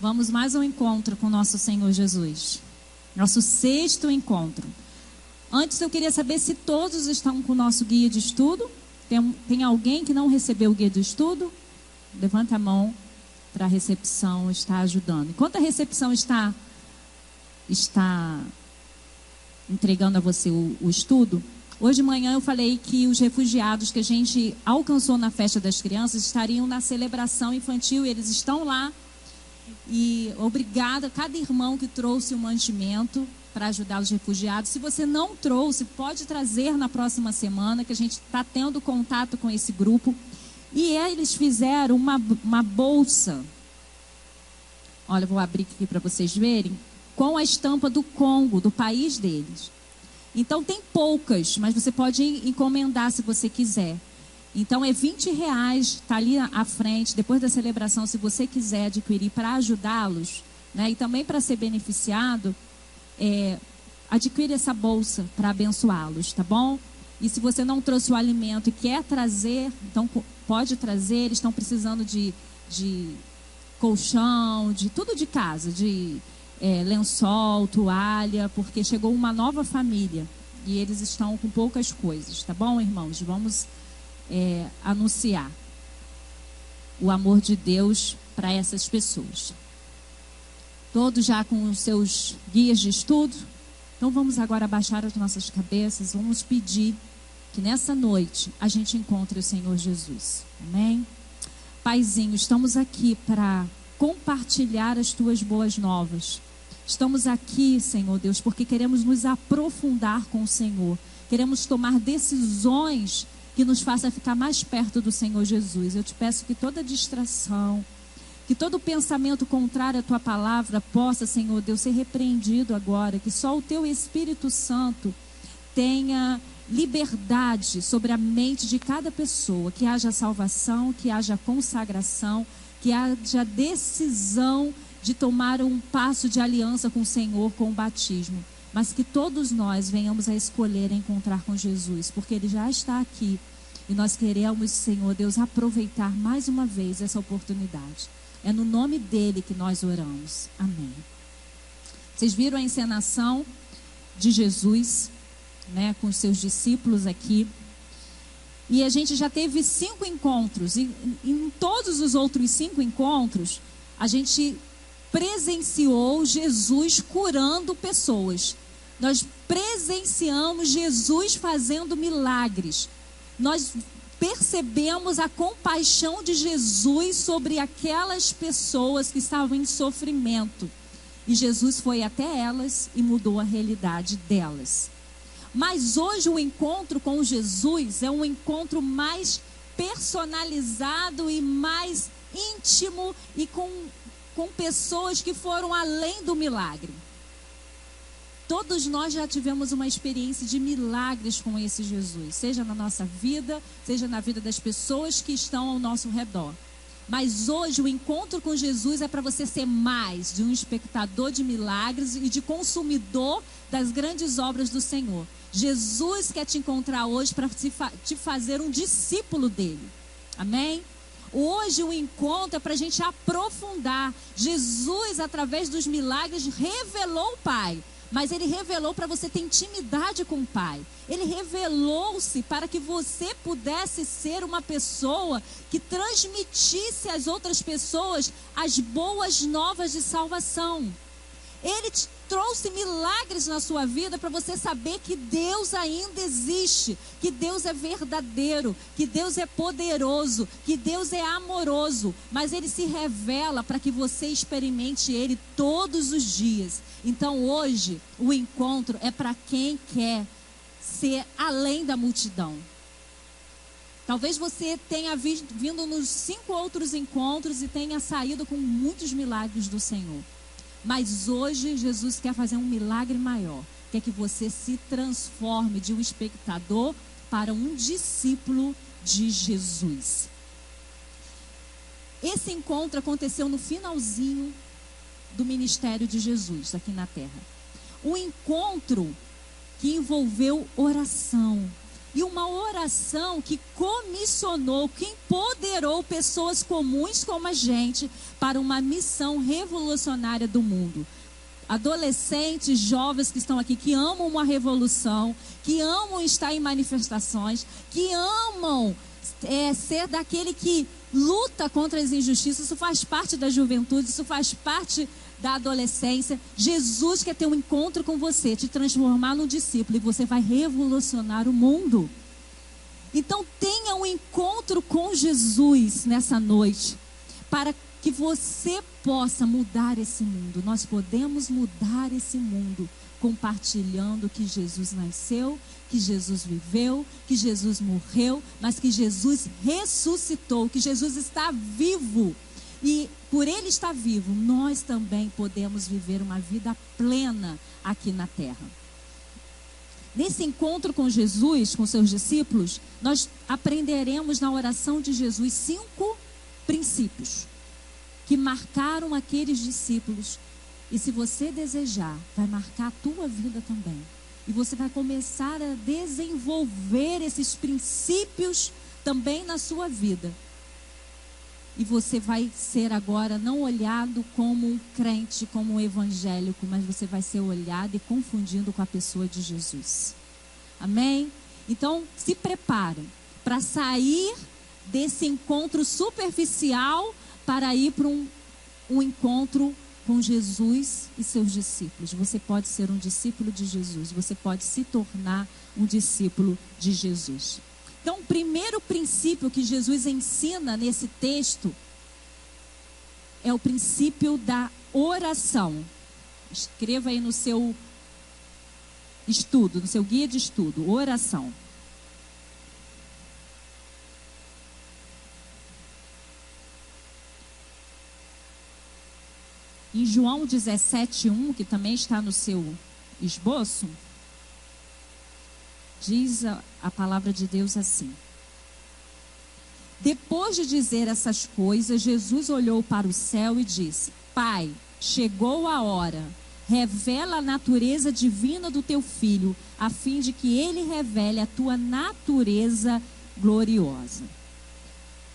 Vamos mais um encontro com o nosso Senhor Jesus. Nosso 6º encontro. Antes eu queria saber se todos estão com o nosso guia de estudo. Tem alguém que não recebeu o guia de estudo? Levanta a mão para a recepção estar ajudando. Enquanto a recepção está entregando a você o estudo, hoje de manhã eu falei que os refugiados que a gente alcançou na festa das crianças estariam na celebração infantil, e eles estão lá. E obrigada a cada irmão que trouxe o mantimento para ajudar os refugiados. Se você não trouxe, pode trazer na próxima semana, que a gente está tendo contato com esse grupo. E eles fizeram uma bolsa, olha, vou abrir aqui para vocês verem, com a estampa do Congo, do país deles. Então tem poucas, mas você pode encomendar se você quiser. Então é R$20, está ali à frente, depois da celebração, se você quiser adquirir para ajudá-los, né, e também para ser beneficiado, adquire essa bolsa para abençoá-los, tá bom? E se você não trouxe o alimento e quer trazer, então pode trazer. Eles estão precisando de colchão, de tudo de casa, de lençol, toalha, porque chegou uma nova família e eles estão com poucas coisas, tá bom, irmãos? Vamos anunciar o amor de Deus para essas pessoas. Todos já com os seus guias de estudo? Então vamos agora abaixar as nossas cabeças, vamos pedir que nessa noite a gente encontre o Senhor Jesus. Amém? Paizinho, estamos aqui para compartilhar as tuas boas novas. Estamos aqui, Senhor Deus, porque queremos nos aprofundar com o Senhor. Queremos tomar decisões que nos façam ficar mais perto do Senhor Jesus. Eu te peço que toda distração, que todo pensamento contrário à tua palavra possa, Senhor Deus, ser repreendido agora. Que só o teu Espírito Santo tenha liberdade sobre a mente de cada pessoa. Que haja salvação, que haja consagração, que haja decisão de tomar um passo de aliança com o Senhor, com o batismo. Mas que todos nós venhamos a escolher encontrar com Jesus, porque Ele já está aqui. E nós queremos, Senhor Deus, aproveitar mais uma vez essa oportunidade. É no nome dEle que nós oramos. Amém. Vocês viram a encenação de Jesus, né, com os seus discípulos aqui. E a gente já teve 5 encontros. E em todos os outros 5 encontros, a gente presenciou Jesus curando pessoas. Nós presenciamos Jesus fazendo milagres. Nós percebemos a compaixão de Jesus sobre aquelas pessoas que estavam em sofrimento. E Jesus foi até elas e mudou a realidade delas. Mas hoje o encontro com Jesus é um encontro mais personalizado e mais íntimo, e com pessoas que foram além do milagre. Todos nós já tivemos uma experiência de milagres com esse Jesus, seja na nossa vida, seja na vida das pessoas que estão ao nosso redor. Mas hoje o encontro com Jesus é para você ser mais de um espectador de milagres e de consumidor das grandes obras do Senhor. Jesus quer te encontrar hoje para te fazer um discípulo dele. Amém? Hoje o encontro é para a gente aprofundar. Jesus, através dos milagres, revelou o Pai. Mas Ele revelou para você ter intimidade com o Pai. Ele revelou-se para que você pudesse ser uma pessoa que transmitisse às outras pessoas as boas novas de salvação. Ele te trouxe milagres na sua vida para você saber que Deus ainda existe, que Deus é verdadeiro, que Deus é poderoso, que Deus é amoroso. Mas Ele se revela para que você experimente Ele todos os dias. Então hoje o encontro é para quem quer ser além da multidão. Talvez você tenha vindo nos 5 outros encontros e tenha saído com muitos milagres do Senhor. Mas hoje Jesus quer fazer um milagre maior. Quer que você se transforme de um espectador para um discípulo de Jesus. Esse encontro aconteceu no finalzinho do ministério de Jesus aqui na terra. Um encontro que envolveu oração. E o uma oração que comissionou, que empoderou pessoas comuns como a gente para uma missão revolucionária do mundo. Adolescentes, jovens que estão aqui, que amam uma revolução, que amam estar em manifestações, que amam ser daquele que luta contra as injustiças. Isso faz parte da juventude, isso faz parte da adolescência. Jesus quer ter um encontro com você, te transformar num discípulo, e você vai revolucionar o mundo. Então tenha um encontro com Jesus nessa noite, para que você possa mudar esse mundo. Nós podemos mudar esse mundo compartilhando que Jesus nasceu, que Jesus viveu, que Jesus morreu, mas que Jesus ressuscitou, que Jesus está vivo. E por Ele estar vivo, nós também podemos viver uma vida plena aqui na terra. Nesse encontro com Jesus, com seus discípulos, nós aprenderemos na oração de Jesus 5 princípios que marcaram aqueles discípulos. E se você desejar, vai marcar a tua vida também. E você vai começar a desenvolver esses princípios também na sua vida. E você vai ser agora não olhado como um crente, como um evangélico, mas você vai ser olhado e confundido com a pessoa de Jesus. Amém? Então, se preparem para sair desse encontro superficial para ir para um encontro com Jesus e seus discípulos. Você pode ser um discípulo de Jesus, você pode se tornar um discípulo de Jesus. Então, o primeiro princípio que Jesus ensina nesse texto é o princípio da oração. Escreva aí no seu estudo, no seu guia de estudo, oração. Em João 17:1, que também está no seu esboço, diz a palavra de Deus assim: depois de dizer essas coisas, Jesus olhou para o céu e disse: Pai, chegou a hora, revela a natureza divina do teu filho, a fim de que ele revele a tua natureza gloriosa.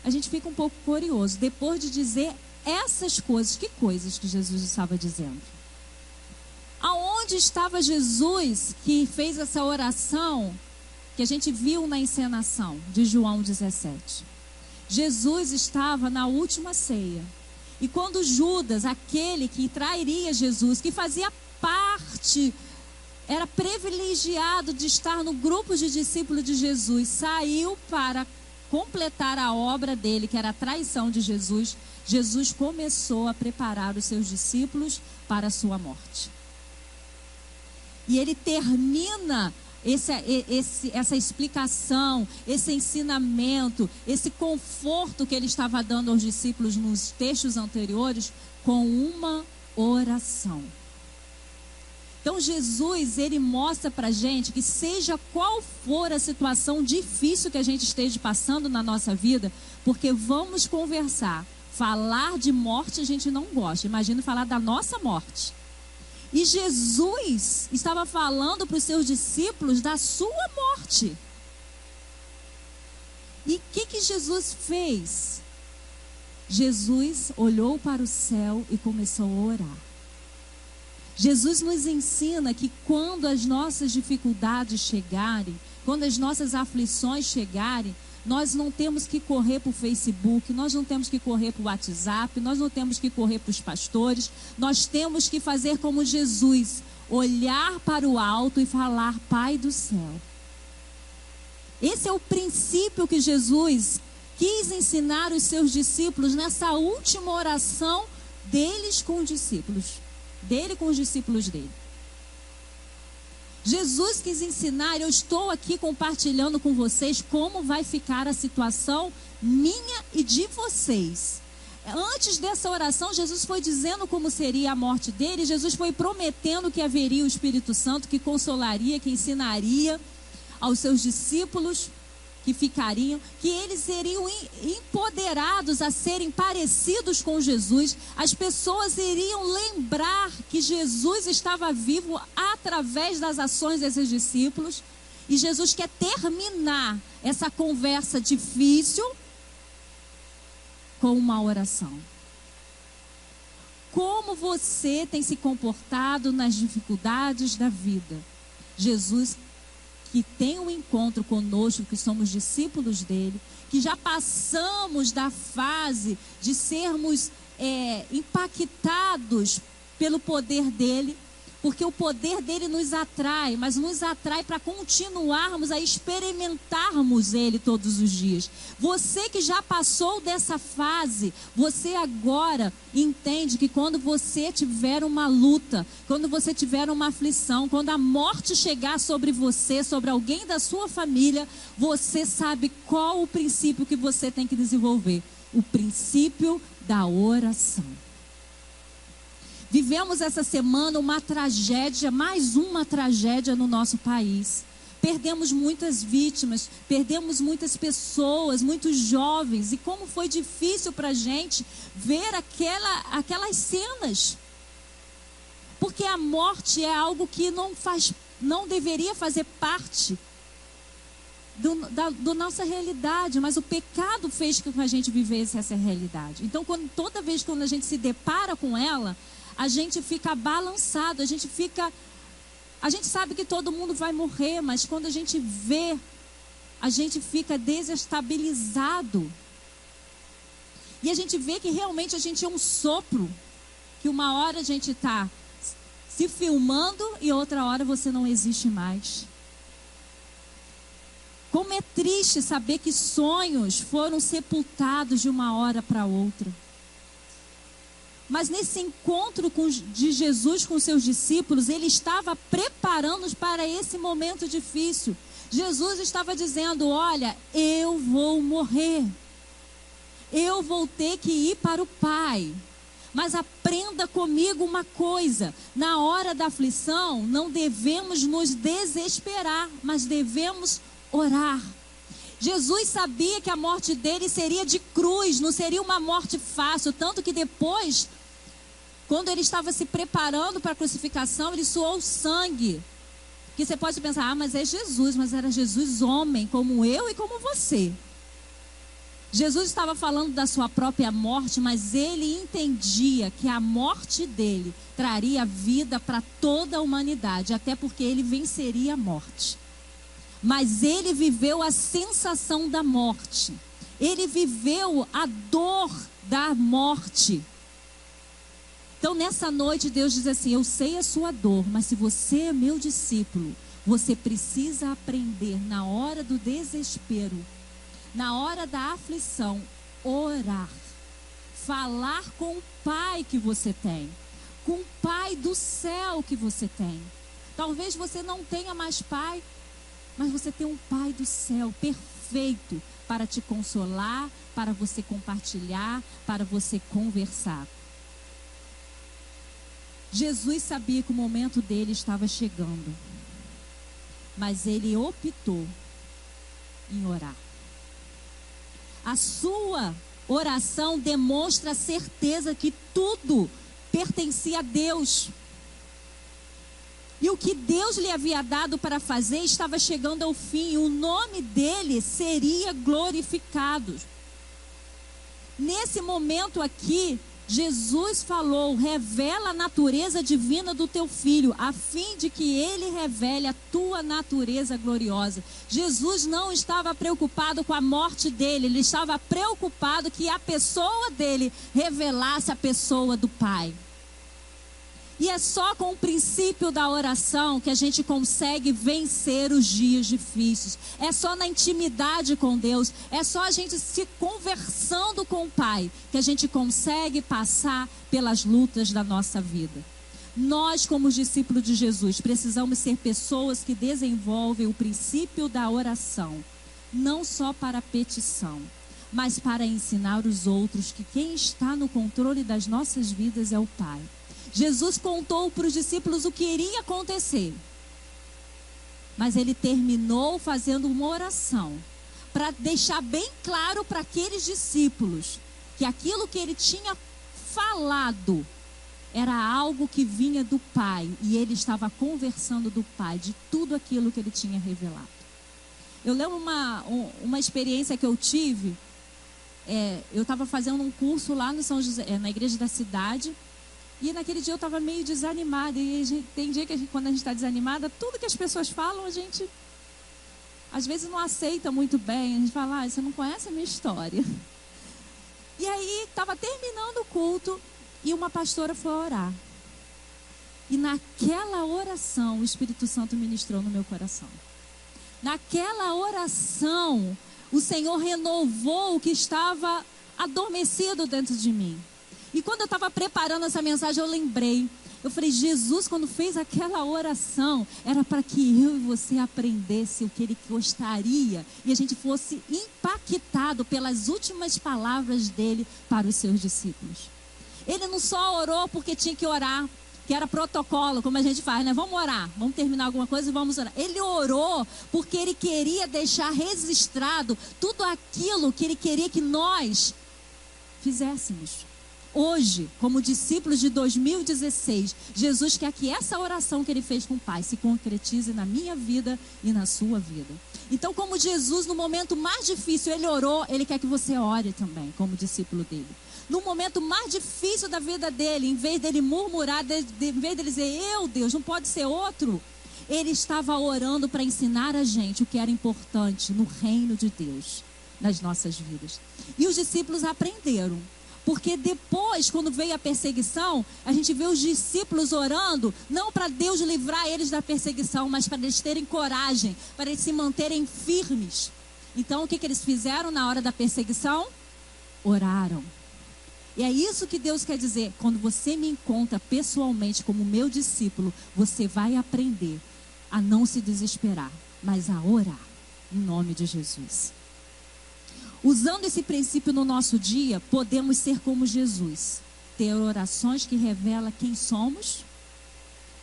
A gente fica um pouco curioso, depois de dizer essas coisas, que coisas que Jesus estava dizendo? Aonde estava Jesus que fez essa oração que a gente viu na encenação de João 17? Jesus estava na última ceia. E quando Judas, aquele que trairia Jesus, que fazia parte, era privilegiado de estar no grupo de discípulos de Jesus, saiu para completar a obra dele, que era a traição de Jesus, Jesus começou a preparar os seus discípulos para a sua morte. E ele termina essa explicação, esse ensinamento, esse conforto que ele estava dando aos discípulos nos textos anteriores com uma oração. Então Jesus, ele mostra para a gente que seja qual for a situação difícil que a gente esteja passando na nossa vida, porque vamos conversar, falar de morte a gente não gosta, imagina falar da nossa morte. E Jesus estava falando para os seus discípulos da sua morte. E o que Jesus fez? Jesus olhou para o céu e começou a orar. Jesus nos ensina que quando as nossas dificuldades chegarem, quando as nossas aflições chegarem, nós não temos que correr para o Facebook, nós não temos que correr para o WhatsApp, nós não temos que correr para os pastores, nós temos que fazer como Jesus, olhar para o alto e falar: Pai do céu. Esse é o princípio que Jesus quis ensinar os seus discípulos nessa última oração deles com os discípulos, dele com os discípulos dele. Jesus quis ensinar, eu estou aqui compartilhando com vocês como vai ficar a situação minha e de vocês. Antes dessa oração, Jesus foi dizendo como seria a morte dele, Jesus foi prometendo que haveria o Espírito Santo, que consolaria, que ensinaria aos seus discípulos, que ficariam, que eles seriam empoderados a serem parecidos com Jesus. As pessoas iriam lembrar que Jesus estava vivo através das ações desses discípulos. E Jesus quer terminar essa conversa difícil com uma oração. Como você tem se comportado nas dificuldades da vida? Jesus, que tem um encontro conosco, que somos discípulos dele, que já passamos da fase de sermos impactados pelo poder dele, porque o poder dele nos atrai, mas nos atrai para continuarmos a experimentarmos ele todos os dias. Você que já passou dessa fase, você agora entende que quando você tiver uma luta, quando você tiver uma aflição, quando a morte chegar sobre você, sobre alguém da sua família, você sabe qual o princípio que você tem que desenvolver: o princípio da oração. Vivemos essa semana uma tragédia, mais uma tragédia no nosso país. Perdemos muitas vítimas, perdemos muitas pessoas, muitos jovens. E como foi difícil para a gente ver aquelas cenas. Porque a morte é algo que não deveria fazer parte da nossa realidade, mas o pecado fez com que a gente vivesse essa realidade. Então, toda vez que a gente se depara com ela, a gente fica balançado, a gente sabe que todo mundo vai morrer, mas quando a gente vê, a gente fica desestabilizado. E a gente vê que realmente a gente é um sopro, que uma hora a gente está se filmando e outra hora você não existe mais. Como é triste saber que sonhos foram sepultados de uma hora para outra. Mas nesse encontro de Jesus com seus discípulos, ele estava preparando-os para esse momento difícil. Jesus estava dizendo: olha, eu vou morrer. Eu vou ter que ir para o Pai. Mas aprenda comigo uma coisa: na hora da aflição, não devemos nos desesperar, mas devemos orar. Jesus sabia que a morte dele seria de cruz, não seria uma morte fácil, tanto que depois, quando ele estava se preparando para a crucificação, ele suou sangue. Que você pode pensar: mas é Jesus, mas era Jesus homem, como eu e como você. Jesus estava falando da sua própria morte, mas ele entendia que a morte dele traria vida para toda a humanidade, até porque ele venceria a morte. Mas ele viveu a sensação da morte. Ele viveu a dor da morte. Então, nessa noite, Deus diz assim: eu sei a sua dor, mas se você é meu discípulo, você precisa aprender, na hora do desespero, na hora da aflição, orar. Falar com o Pai que você tem, com o Pai do céu que você tem. Talvez você não tenha mais pai, mas você tem um Pai do céu perfeito para te consolar, para você compartilhar, para você conversar. Jesus sabia que o momento dele estava chegando, mas ele optou em orar. A sua oração demonstra a certeza que tudo pertencia a Deus. E o que Deus lhe havia dado para fazer estava chegando ao fim. E o nome dele seria glorificado. Nesse momento aqui, Jesus falou: revela a natureza divina do teu filho, a fim de que ele revele a tua natureza gloriosa. Jesus não estava preocupado com a morte dele, ele estava preocupado que a pessoa dele revelasse a pessoa do Pai. E é só com o princípio da oração que a gente consegue vencer os dias difíceis. É só na intimidade com Deus, é só a gente se conversando com o Pai que a gente consegue passar pelas lutas da nossa vida. Nós, como discípulos de Jesus, precisamos ser pessoas que desenvolvem o princípio da oração, não só para petição, mas para ensinar os outros que quem está no controle das nossas vidas é o Pai. Jesus contou para os discípulos o que iria acontecer, mas ele terminou fazendo uma oração para deixar bem claro para aqueles discípulos que aquilo que ele tinha falado era algo que vinha do Pai, e ele estava conversando do Pai, de tudo aquilo que ele tinha revelado. Eu lembro uma experiência que eu tive. Eu estava fazendo um curso lá no São José, na igreja da cidade. E naquele dia eu estava meio desanimada. E tem dia que quando a gente está desanimada, tudo que as pessoas falam, a gente às vezes não aceita muito bem. A gente fala, você não conhece a minha história. E aí estava terminando o culto e uma pastora foi orar. E naquela oração o Espírito Santo ministrou no meu coração. Naquela oração o Senhor renovou o que estava adormecido dentro de mim. E quando eu estava preparando essa mensagem, eu lembrei. Eu falei, Jesus, quando fez aquela oração, era para que eu e você aprendesse o que Ele gostaria. E a gente fosse impactado pelas últimas palavras dEle para os seus discípulos. Ele não só orou porque tinha que orar, que era protocolo, como a gente faz, né? Vamos orar, vamos terminar alguma coisa e vamos orar. Ele orou porque Ele queria deixar registrado tudo aquilo que Ele queria que nós fizéssemos. Hoje, como discípulos de 2016, Jesus quer que essa oração que Ele fez com o Pai se concretize na minha vida e na sua vida. Então, como Jesus, no momento mais difícil, Ele orou, Ele quer que você ore também, como discípulo dEle. No momento mais difícil da vida dEle, em vez dEle murmurar, em vez dEle dizer, Deus, não pode ser outro, Ele estava orando para ensinar a gente o que era importante no reino de Deus, nas nossas vidas. E os discípulos aprenderam. Porque depois, quando veio a perseguição, a gente vê os discípulos orando, não para Deus livrar eles da perseguição, mas para eles terem coragem, para eles se manterem firmes. Então, o que eles fizeram na hora da perseguição? Oraram. E é isso que Deus quer dizer. Quando você me encontra pessoalmente como meu discípulo, você vai aprender a não se desesperar, mas a orar, em nome de Jesus. Usando esse princípio no nosso dia, podemos ser como Jesus. Ter orações que revelam quem somos,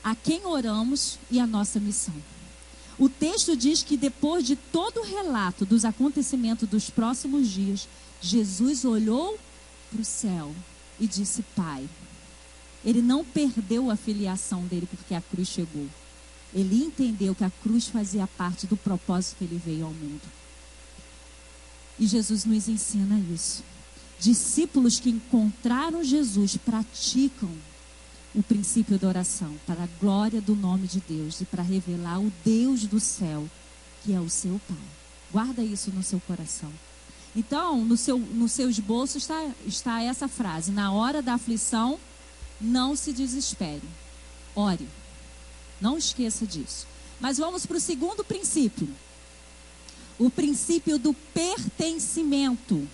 a quem oramos e a nossa missão. O texto diz que depois de todo o relato dos acontecimentos dos próximos dias, Jesus olhou para o céu e disse, Pai. Ele não perdeu a filiação dele porque a cruz chegou. Ele entendeu que a cruz fazia parte do propósito que ele veio ao mundo. E Jesus nos ensina isso. Discípulos que encontraram Jesus praticam o princípio da oração para a glória do nome de Deus e para revelar o Deus do céu, que é o seu Pai. Guarda isso no seu coração. Então, no seu esboço está essa frase. Na hora da aflição, não se desespere. Ore. Não esqueça disso. Mas vamos para o segundo princípio. O princípio do pertencimento.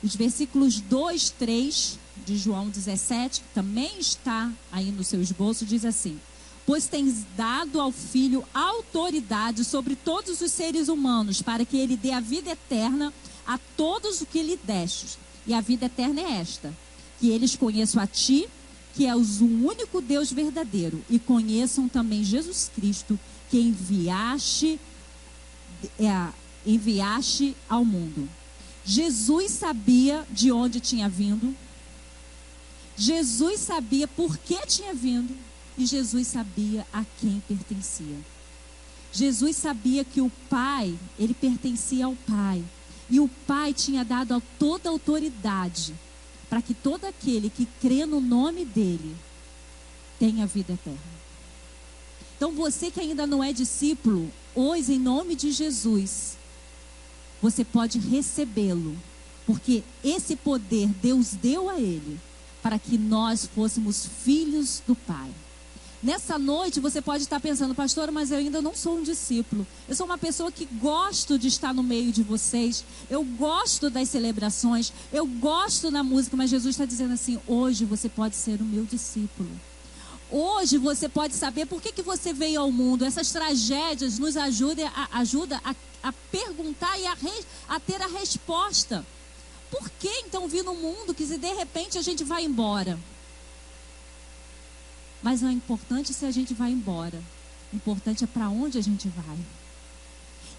Os versículos 2, 3 de João 17, que também está aí no seu esboço, diz assim: Pois tens dado ao Filho autoridade sobre todos os seres humanos, para que ele dê a vida eterna a todos o que lhe destes. E a vida eterna é esta: que eles conheçam a ti, que és o único Deus verdadeiro, e conheçam também Jesus Cristo, que enviaste ao mundo. Jesus sabia de onde tinha vindo. Jesus sabia por que tinha vindo. E Jesus sabia a quem pertencia. Jesus sabia que o Pai, ele pertencia ao Pai. E o Pai tinha dado toda a autoridade para que todo aquele que crê no nome dele tenha vida eterna. Então você que ainda não é discípulo, hoje em nome de Jesus, você pode recebê-lo, porque esse poder Deus deu a ele para que nós fôssemos filhos do Pai. Nessa noite você pode estar pensando, pastora, mas eu ainda não sou um discípulo. Eu sou uma pessoa que gosto de estar no meio de vocês. Eu gosto das celebrações. Eu gosto da música. Mas Jesus está dizendo assim, hoje você pode ser o meu discípulo. Hoje você pode saber por que você veio ao mundo. Essas tragédias nos ajudam a perguntar e a ter a resposta. Por que então vir no mundo que se de repente a gente vai embora? Mas não é importante se a gente vai embora. O importante é para onde a gente vai.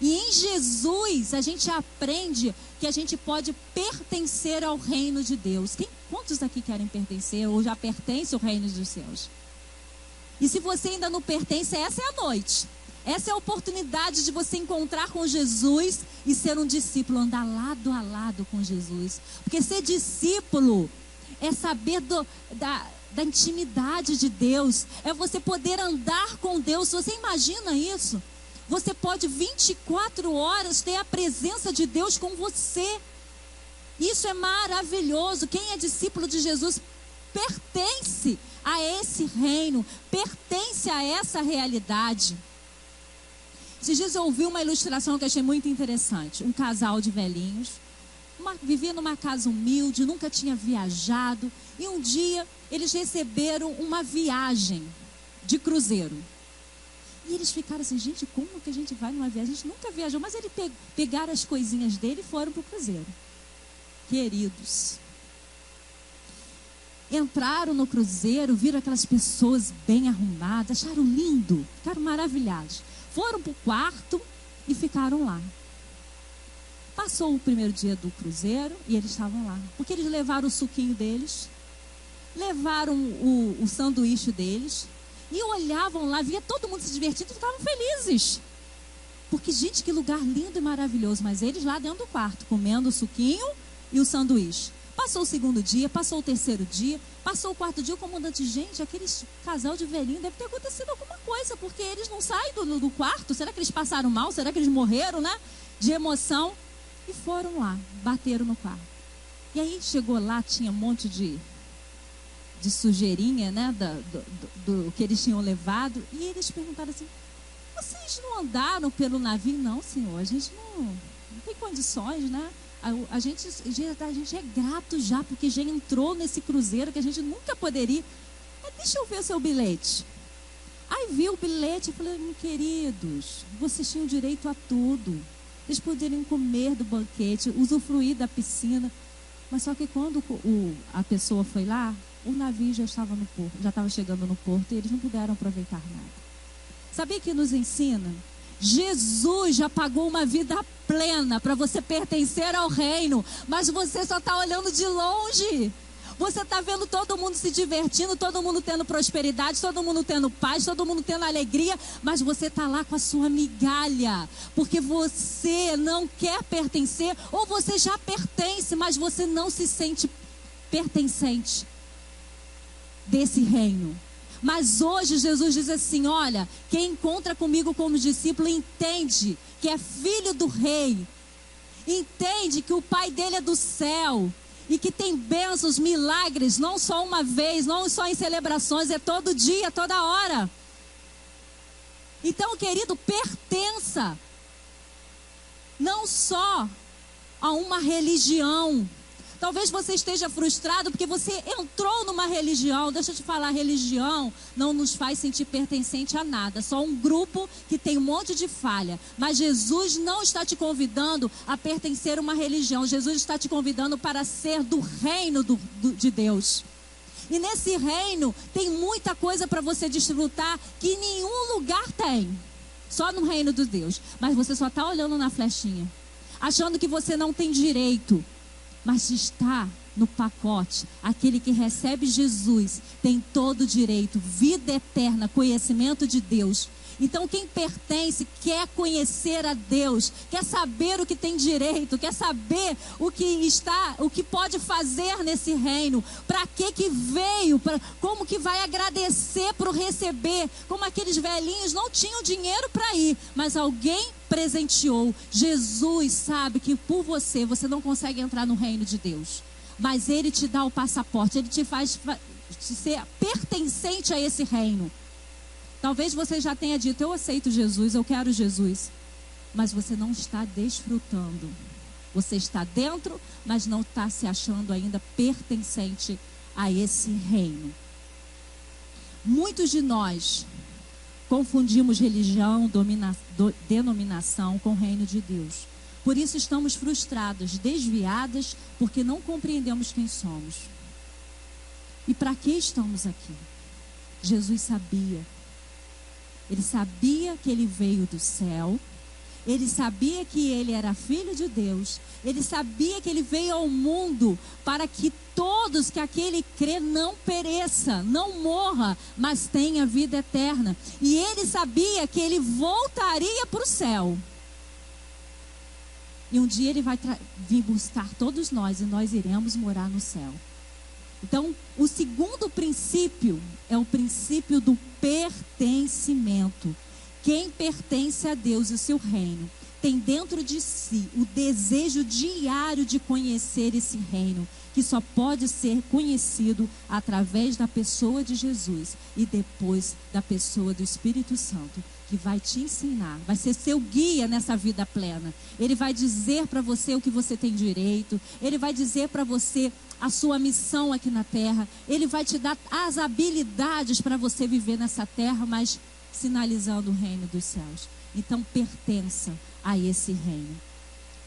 E em Jesus a gente aprende que a gente pode pertencer ao reino de Deus. Quantos aqui querem pertencer ou já pertence ao reino dos céus? E se você ainda não pertence, essa é a noite. Essa é a oportunidade de você encontrar com Jesus e ser um discípulo, andar lado a lado com Jesus. Porque ser discípulo é saber da intimidade de Deus, é você poder andar com Deus. Você imagina isso? Você pode 24 horas ter a presença de Deus com você. Isso é maravilhoso. Quem é discípulo de Jesus pertence a esse reino, pertence a essa realidade. Esses dias eu ouvi uma ilustração que achei muito interessante. Um casal de velhinhos, vivia numa casa humilde, nunca tinha viajado. E um dia eles receberam uma viagem de cruzeiro. E eles ficaram assim, gente, como que a gente vai numa viagem? A gente nunca viajou, mas eles pegaram as coisinhas dele e foram para o cruzeiro. Queridos, entraram no cruzeiro, viram aquelas pessoas bem arrumadas, acharam lindo, ficaram maravilhados. Foram para o quarto e ficaram lá. Passou o primeiro dia do cruzeiro e eles estavam lá. Porque eles levaram o suquinho deles, levaram o sanduíche deles e olhavam lá, via todo mundo se divertindo e ficavam felizes. Porque, gente, que lugar lindo e maravilhoso. Mas eles lá dentro do quarto, comendo o suquinho e o sanduíche. Passou o segundo dia, passou o terceiro dia, passou o quarto dia, o comandante, gente, aquele casal de velhinho deve ter acontecido alguma coisa, porque eles não saem do quarto. Será que eles passaram mal? Será que eles morreram, né? De emoção. E foram lá, bateram no quarto. E aí chegou lá, tinha um monte de sujeirinha, né? Do que eles tinham levado. E eles perguntaram assim, vocês não andaram pelo navio? Não, senhor, a gente não tem condições, né? A gente é grato já, porque já entrou nesse cruzeiro que a gente nunca poderia. Deixa eu ver o seu bilhete. Aí vi o bilhete e falei, queridos, vocês tinham direito a tudo. Vocês poderiam comer do banquete, usufruir da piscina. Mas só que quando a pessoa foi lá, o navio já estava no porto, já estava chegando no porto e eles não puderam aproveitar nada. Sabia que nos ensina? Jesus já pagou uma vida plena para você pertencer ao reino, mas você só está olhando de longe. Você está vendo todo mundo se divertindo, todo mundo tendo prosperidade, todo mundo tendo paz, todo mundo tendo alegria, mas você está lá com a sua migalha, porque você não quer pertencer, ou você já pertence, mas você não se sente pertencente desse reino. Mas hoje Jesus diz assim, olha, quem encontra comigo como discípulo entende que é filho do rei, entende que o pai dele é do céu e que tem bênçãos, milagres, não só uma vez, não só em celebrações, é todo dia, toda hora. Então, querido, pertença não só a uma religião. Talvez você esteja frustrado porque você entrou numa religião. Deixa eu te falar, religião não nos faz sentir pertencente a nada. Só um grupo que tem um monte de falha. Mas Jesus não está te convidando a pertencer a uma religião. Jesus está te convidando para ser do reino de Deus. E nesse reino tem muita coisa para você desfrutar que nenhum lugar tem. Só no reino de Deus. Mas você só está olhando na flechinha, achando que você não tem direito. Mas está no pacote. Aquele que recebe Jesus tem todo o direito, vida eterna, conhecimento de Deus. Então quem pertence quer conhecer a Deus, quer saber o que tem direito, quer saber o que pode fazer nesse reino, para que veio, como que vai agradecer por receber. Como aqueles velhinhos não tinham dinheiro para ir, mas alguém presenteou. Jesus sabe que por você não consegue entrar no reino de Deus, mas Ele te dá o passaporte, Ele te faz ser pertencente a esse reino. Talvez você já tenha dito, eu aceito Jesus, eu quero Jesus. Mas você não está desfrutando. Você está dentro, mas não está se achando ainda pertencente a esse reino. Muitos de nós confundimos religião, denominação com o reino de Deus. Por isso estamos frustrados, desviadas, porque não compreendemos quem somos. E para que estamos aqui? Jesus sabia. Ele sabia que ele veio do céu Ele sabia que ele era filho de Deus. Ele sabia que ele veio ao mundo para que todos que aquele crê não pereça, não morra, mas tenha vida eterna. E ele sabia que ele voltaria para o céu. E um dia ele vai vir buscar todos nós e nós iremos morar no céu. Então, o segundo princípio é o princípio do pertencimento. Quem pertence a Deus e o seu reino tem dentro de si o desejo diário de conhecer esse reino, que só pode ser conhecido através da pessoa de Jesus e depois da pessoa do Espírito Santo, que vai te ensinar, vai ser seu guia nessa vida plena. Ele vai dizer para você o que você tem direito, ele vai dizer para você a sua missão aqui na terra, ele vai te dar as habilidades para você viver nessa terra, mas sinalizando o reino dos céus. Então pertença a esse reino.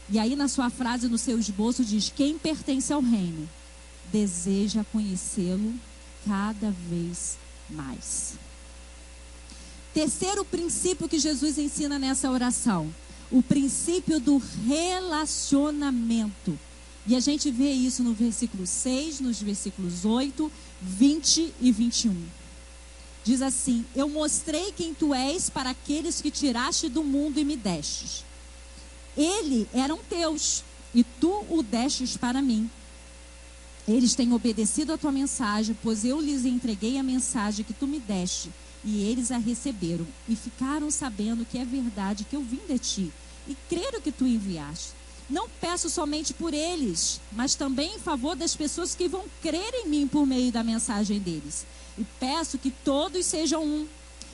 E aí na sua frase, no seu esboço, diz: quem pertence ao reino deseja conhecê-lo cada vez mais. Terceiro princípio que Jesus ensina nessa oração: o princípio do relacionamento. E a gente vê isso no versículo 6, nos versículos 8, 20 e 21. Diz assim: eu mostrei quem tu és para aqueles que tiraste do mundo e me destes. Ele eram teus, e tu o destes para mim. Eles têm obedecido a tua mensagem, pois eu lhes entreguei a mensagem que tu me deste, e eles a receberam, e ficaram sabendo que é verdade que eu vim de ti, e creram que tu enviaste. Não peço somente por eles, mas também em favor das pessoas que vão crer em mim por meio da mensagem deles. E peço que todos sejam um.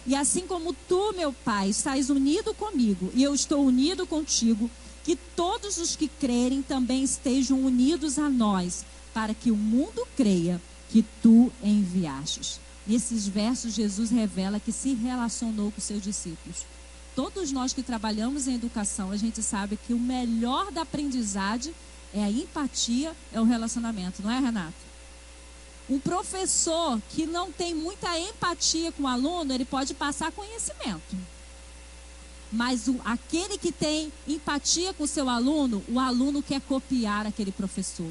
E assim como tu, meu Pai, estás unido comigo e eu estou unido contigo, que todos os que crerem também estejam unidos a nós, para que o mundo creia que tu enviastes. Nesses versos, Jesus revela que se relacionou com seus discípulos. Todos nós que trabalhamos em educação, a gente sabe que o melhor da aprendizagem é a empatia, é o relacionamento, não é, Renato? Um professor que não tem muita empatia com o aluno, ele pode passar conhecimento. Mas aquele que tem empatia com o seu aluno, o aluno quer copiar aquele professor.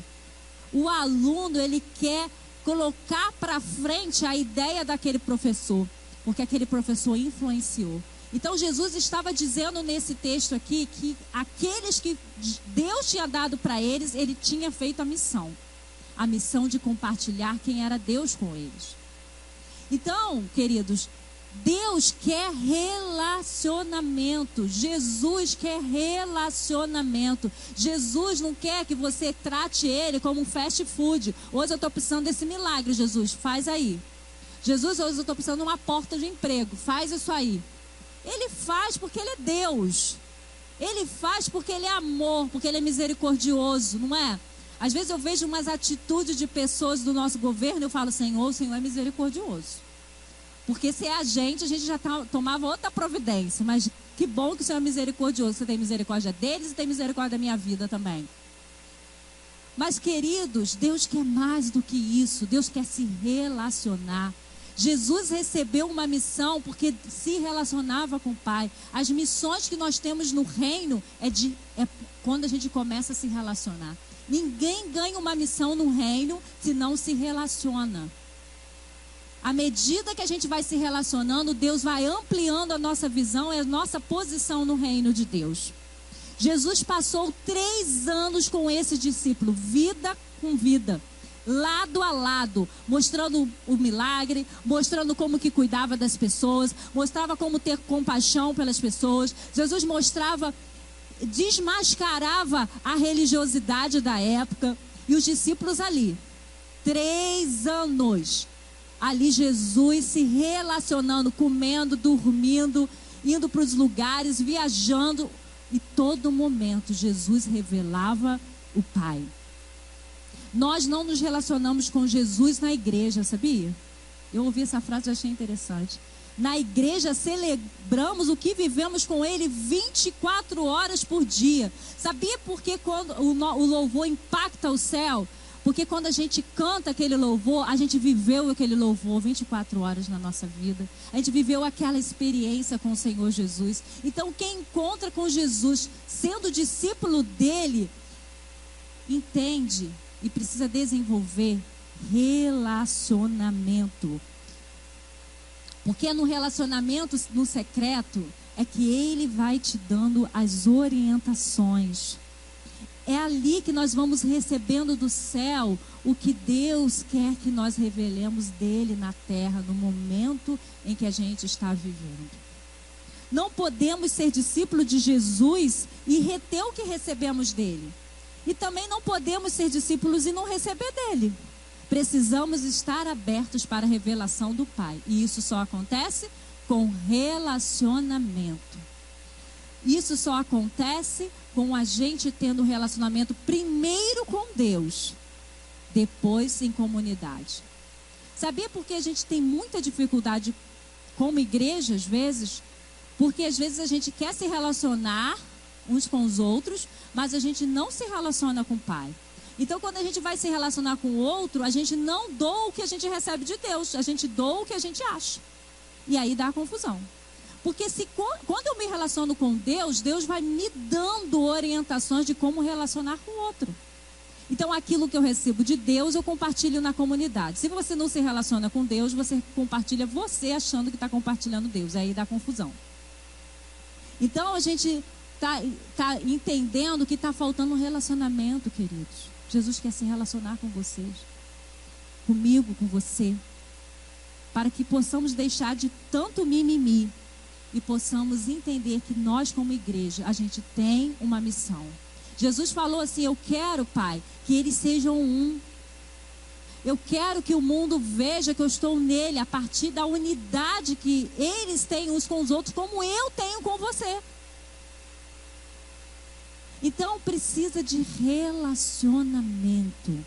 O aluno, ele quer colocar para frente a ideia daquele professor, porque aquele professor influenciou. Então Jesus estava dizendo nesse texto aqui que aqueles que Deus tinha dado para eles, ele tinha feito a missão de compartilhar quem era Deus com eles. Então, queridos, Deus quer relacionamento. Jesus quer relacionamento. Jesus não quer que você trate ele como um fast food. Hoje eu estou precisando desse milagre, Jesus, faz aí. Jesus, hoje eu estou precisando de uma porta de emprego, faz isso aí. Ele faz porque ele é Deus. Ele faz porque ele é amor, porque ele é misericordioso, não é? Às vezes eu vejo umas atitudes de pessoas do nosso governo e eu falo: Senhor, o Senhor é misericordioso. Porque se é a gente já tomava outra providência. Mas que bom que o Senhor é misericordioso. Você tem misericórdia deles e tem misericórdia da minha vida também. Mas, queridos, Deus quer mais do que isso. Deus quer se relacionar. Jesus recebeu uma missão porque se relacionava com o Pai. As missões que nós temos no reino é quando a gente começa a se relacionar. Ninguém ganha uma missão no reino se não se relaciona. À medida que a gente vai se relacionando, Deus vai ampliando a nossa visão e a nossa posição no reino de Deus. Jesus passou 3 anos com esse discípulo, vida com vida, lado a lado, mostrando o milagre, mostrando como que cuidava das pessoas, mostrava como ter compaixão pelas pessoas. Jesus desmascarava a religiosidade da época. E os discípulos ali, 3 anos, ali Jesus se relacionando, comendo, dormindo, indo para os lugares, viajando. E todo momento Jesus revelava o Pai. Nós não nos relacionamos com Jesus na igreja, sabia? Eu ouvi essa frase e achei interessante. Na igreja celebramos o que vivemos com Ele 24 horas por dia. Sabia por que quando o louvor impacta o céu? Porque quando a gente canta aquele louvor, a gente viveu aquele louvor 24 horas na nossa vida. A gente viveu aquela experiência com o Senhor Jesus. Então, quem encontra com Jesus, sendo discípulo dele, entende e precisa desenvolver relacionamento. Porque no relacionamento, no secreto, é que ele vai te dando as orientações. É ali que nós vamos recebendo do céu o que Deus quer que nós revelemos dele na terra, no momento em que a gente está vivendo. Não podemos ser discípulos de Jesus e reter o que recebemos dele. E também não podemos ser discípulos e não receber dele. Precisamos estar abertos para a revelação do Pai. E isso só acontece com relacionamento. Isso só acontece com a gente tendo um relacionamento primeiro com Deus, depois em comunidade. Sabia por que a gente tem muita dificuldade como igreja às vezes? Porque às vezes a gente quer se relacionar uns com os outros, mas a gente não se relaciona com o Pai. Então, quando a gente vai se relacionar com o outro, a gente não doa o que a gente recebe de Deus, a gente doa o que a gente acha. E aí dá confusão. Porque quando eu me relaciono com Deus, Deus vai me dando orientações de como relacionar com o outro. Então, aquilo que eu recebo de Deus, eu compartilho na comunidade. Se você não se relaciona com Deus, você compartilha você achando que está compartilhando Deus. Aí dá confusão. Então, a gente está entendendo que está faltando um relacionamento, queridos. Jesus quer se relacionar com vocês, comigo, com você, para que possamos deixar de tanto mimimi e possamos entender que nós, como igreja, a gente tem uma missão. Jesus falou assim: eu quero, Pai, que eles sejam um. Eu quero que o mundo veja que eu estou nele a partir da unidade que eles têm uns com os outros, como eu tenho com você. Então precisa de relacionamento.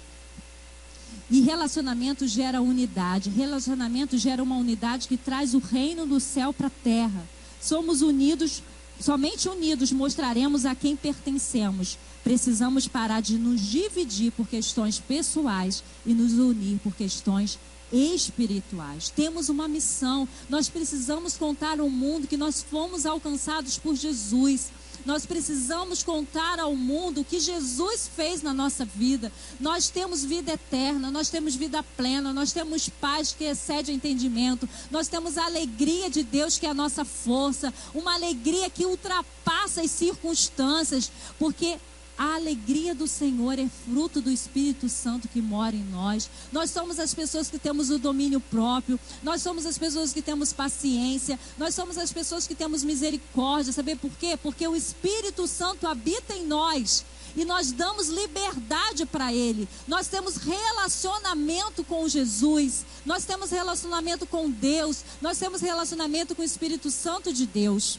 E relacionamento gera unidade. Relacionamento gera uma unidade que traz o reino do céu para a terra. Somos unidos, somente unidos mostraremos a quem pertencemos. Precisamos parar de nos dividir por questões pessoais e nos unir por questões espirituais. Temos uma missão. Nós precisamos contar ao mundo que nós fomos alcançados por Jesus. Nós precisamos contar ao mundo o que Jesus fez na nossa vida. Nós temos vida eterna, nós temos vida plena, nós temos paz que excede o entendimento. Nós temos a alegria de Deus que é a nossa força, uma alegria que ultrapassa as circunstâncias, porque a alegria do Senhor é fruto do Espírito Santo que mora em nós. Nós somos as pessoas que temos o domínio próprio. Nós somos as pessoas que temos paciência. Nós somos as pessoas que temos misericórdia. Sabe por quê? Porque o Espírito Santo habita em nós. E nós damos liberdade para Ele. Nós temos relacionamento com Jesus. Nós temos relacionamento com Deus. Nós temos relacionamento com o Espírito Santo de Deus.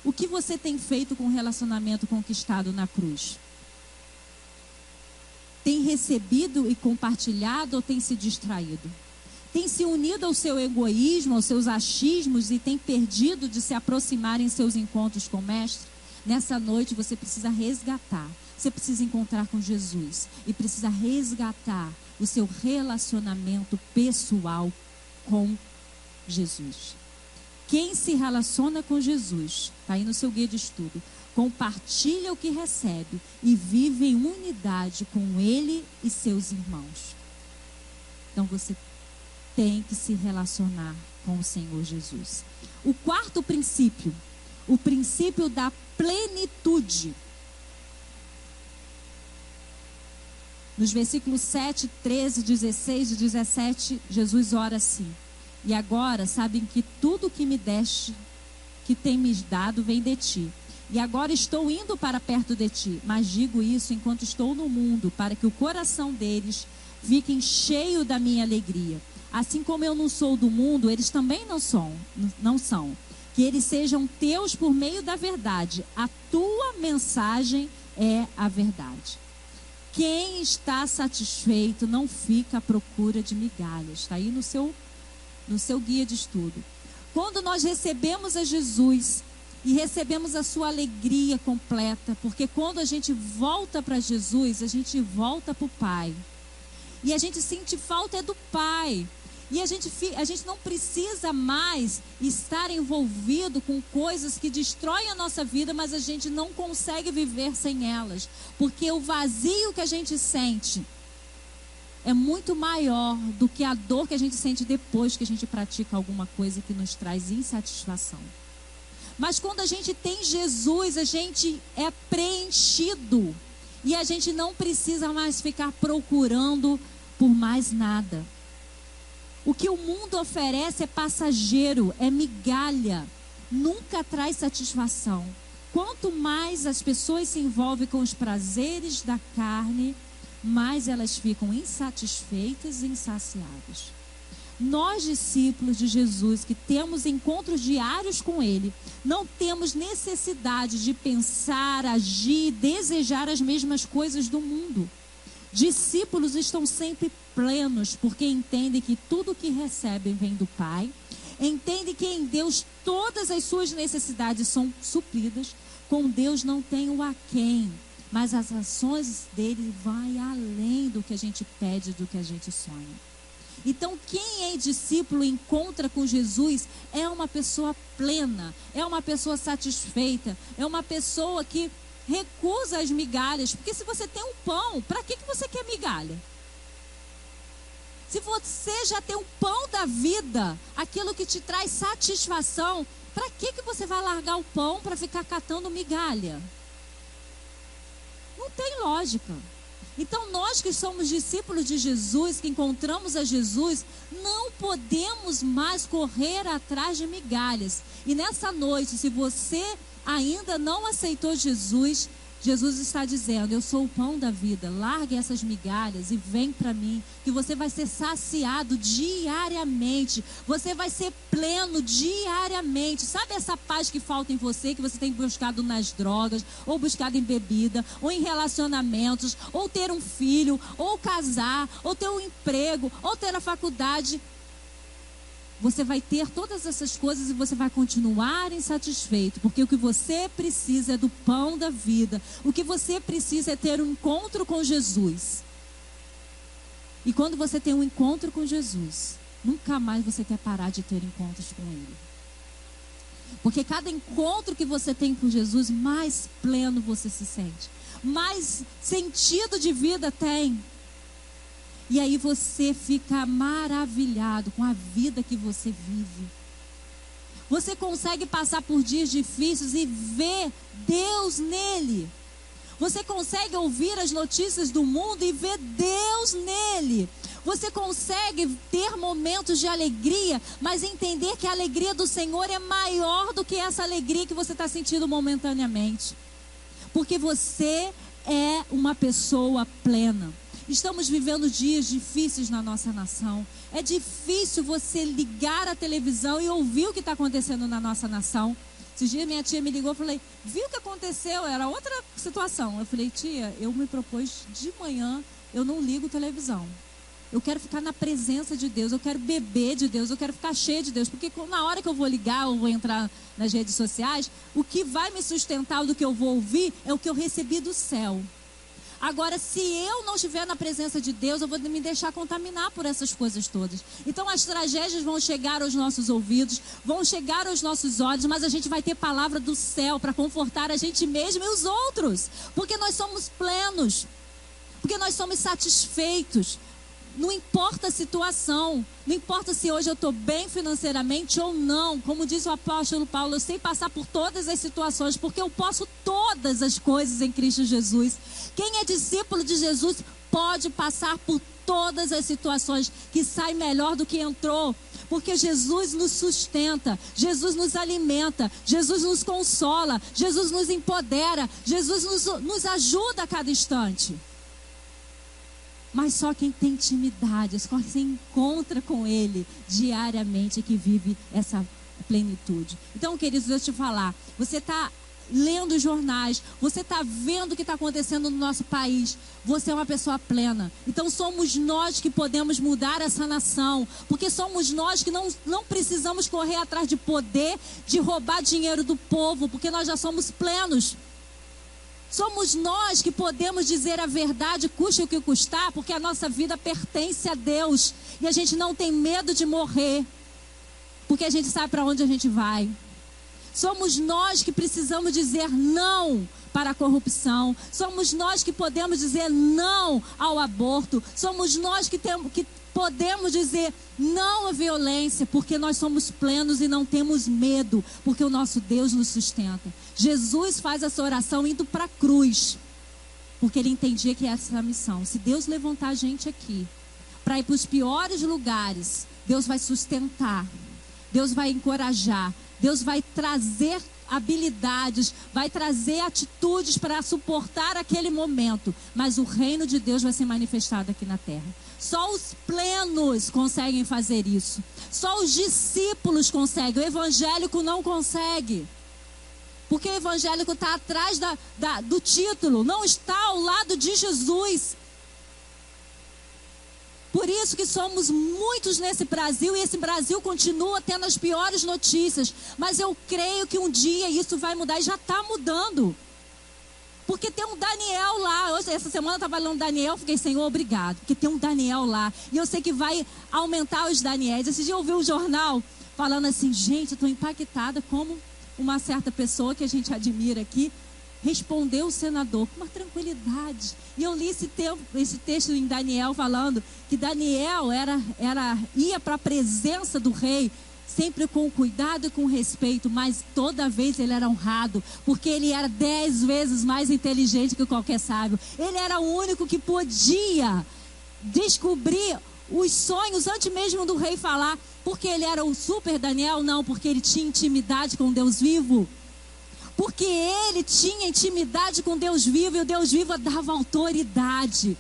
O que você tem feito com o relacionamento conquistado na cruz? Tem recebido e compartilhado ou tem se distraído? Tem se unido ao seu egoísmo, aos seus achismos e tem perdido de se aproximar em seus encontros com o Mestre? Nessa noite você precisa resgatar. Você precisa encontrar com Jesus e precisa resgatar o seu relacionamento pessoal com Jesus. Quem se relaciona com Jesus, está aí no seu guia de estudo, compartilha o que recebe e vive em unidade com Ele e seus irmãos. Então você tem que se relacionar com o Senhor Jesus. O quarto princípio, o princípio da plenitude. Nos versículos 7, 13, 16 e 17, Jesus ora assim: e agora sabem que tudo que me deste, que tem me dado, vem de ti. E agora estou indo para perto de ti, mas digo isso enquanto estou no mundo, para que o coração deles fique cheio da minha alegria. Assim como eu não sou do mundo, eles também não são. Que eles sejam teus por meio da verdade. A tua mensagem é a verdade. Quem está satisfeito não fica à procura de migalhas. Está aí no seu guia de estudo. Quando nós recebemos a Jesus e recebemos a sua alegria completa, porque quando a gente volta para Jesus, a gente volta para o Pai. E a gente sente falta do Pai. E a gente não precisa mais estar envolvido com coisas que destroem a nossa vida, mas a gente não consegue viver sem elas. Porque o vazio que a gente sente é muito maior do que a dor que a gente sente depois que a gente pratica alguma coisa que nos traz insatisfação. Mas quando a gente tem Jesus, a gente é preenchido. E a gente não precisa mais ficar procurando por mais nada. O que o mundo oferece é passageiro, é migalha, nunca traz satisfação. Quanto mais as pessoas se envolvem com os prazeres da carne, mais elas ficam insatisfeitas e insaciadas. Nós, discípulos de Jesus, que temos encontros diários com Ele, não temos necessidade de pensar, agir, desejar as mesmas coisas do mundo. Discípulos estão sempre plenos, porque entendem que tudo que recebem vem do Pai, entendem que em Deus todas as suas necessidades são supridas. Com Deus não tem o aquém, mas as ações dele vão além do que a gente pede, do que a gente sonha. Então, quem é discípulo e encontra com Jesus é uma pessoa plena, é uma pessoa satisfeita, é uma pessoa que recusa as migalhas. Porque se você tem um pão, para que você quer migalha? Se você já tem o pão da vida, aquilo que te traz satisfação, para que você vai largar o pão para ficar catando migalha? Não tem lógica. Então nós que somos discípulos de Jesus, que encontramos a Jesus, não podemos mais correr atrás de migalhas. E nessa noite, se você ainda não aceitou Jesus, Jesus está dizendo: eu sou o pão da vida, largue essas migalhas e vem para mim, que você vai ser saciado diariamente, você vai ser pleno diariamente. Sabe essa paz que falta em você, que você tem buscado nas drogas, ou buscado em bebida, ou em relacionamentos, ou ter um filho, ou casar, ou ter um emprego, ou ter a faculdade? Você vai ter todas essas coisas e você vai continuar insatisfeito, porque o que você precisa é do pão da vida. O que você precisa é ter um encontro com Jesus. E quando você tem um encontro com Jesus, nunca mais você quer parar de ter encontros com Ele. Porque cada encontro que você tem com Jesus, mais pleno você se sente, mais sentido de vida tem. E aí você fica maravilhado com a vida que você vive. Você consegue passar por dias difíceis e ver Deus nele. Você consegue ouvir as notícias do mundo e ver Deus nele. Você consegue ter momentos de alegria, mas entender que a alegria do Senhor é maior do que essa alegria que você está sentindo momentaneamente. Porque você é uma pessoa plena. Estamos vivendo dias difíceis na nossa nação. É difícil você ligar a televisão e ouvir o que está acontecendo na nossa nação. Esses dias minha tia me ligou e falei: viu o que aconteceu? Era outra situação. Eu falei: tia, eu me propus de manhã, eu não ligo televisão. Eu quero ficar na presença de Deus, eu quero beber de Deus, eu quero ficar cheia de Deus. Porque na hora que eu vou ligar ou vou entrar nas redes sociais, o que vai me sustentar do que eu vou ouvir é o que eu recebi do céu. Agora, se eu não estiver na presença de Deus, eu vou me deixar contaminar por essas coisas todas. Então as tragédias vão chegar aos nossos ouvidos, vão chegar aos nossos olhos, mas a gente vai ter palavra do céu para confortar a gente mesmo e os outros. Porque nós somos plenos, porque nós somos satisfeitos. Não importa a situação, não importa se hoje eu estou bem financeiramente ou não. Como diz o apóstolo Paulo, eu sei passar por todas as situações, porque eu posso todas as coisas em Cristo Jesus. Quem é discípulo de Jesus pode passar por todas as situações, que sai melhor do que entrou. Porque Jesus nos sustenta, Jesus nos alimenta, Jesus nos consola, Jesus nos empodera, Jesus nos ajuda a cada instante. Mas só quem tem intimidade, só quem encontra com Ele diariamente, que vive essa plenitude. Então, queridos, deixa eu te falar. Você está lendo jornais, você está vendo o que está acontecendo no nosso país. Você é uma pessoa plena. Então, somos nós que podemos mudar essa nação. Porque somos nós que não precisamos correr atrás de poder, de roubar dinheiro do povo. Porque nós já somos plenos. Somos nós que podemos dizer a verdade, custe o que custar, porque a nossa vida pertence a Deus. E a gente não tem medo de morrer, porque a gente sabe para onde a gente vai. Somos nós que precisamos dizer não para a corrupção. Somos nós que podemos dizer não ao aborto. Somos nós que podemos dizer não à violência, porque nós somos plenos e não temos medo, porque o nosso Deus nos sustenta. Jesus faz essa oração indo para a cruz, porque ele entendia que essa é a missão. Se Deus levantar a gente aqui para ir para os piores lugares, Deus vai sustentar, Deus vai encorajar, Deus vai trazer habilidades, vai trazer atitudes para suportar aquele momento. Mas o reino de Deus vai ser manifestado aqui na terra. Só os plenos conseguem fazer isso. Só os discípulos conseguem. O evangélico não consegue. Porque o evangélico está atrás do título, não está ao lado de Jesus. Por isso que somos muitos nesse Brasil, e esse Brasil continua tendo as piores notícias. Mas eu creio que um dia isso vai mudar, e já está mudando. Porque tem um Daniel lá. Hoje, essa semana eu estava falando Daniel, fiquei, Senhor, obrigado. Porque tem um Daniel lá. E eu sei que vai aumentar os Daniéis. Esse dia eu ouvi um jornal falando assim, gente, eu estou impactada como uma certa pessoa que a gente admira aqui respondeu o senador com uma tranquilidade. E eu li esse texto em Daniel falando que Daniel ia para a presença do rei sempre com cuidado e com respeito, mas toda vez ele era honrado, porque ele era 10 vezes mais inteligente que qualquer sábio. Ele era o único que podia descobrir os sonhos antes mesmo do rei falar. Porque ele era o super Daniel? Não, porque ele tinha intimidade com Deus vivo. Porque ele tinha intimidade com Deus vivo, e o Deus vivo dava autoridade.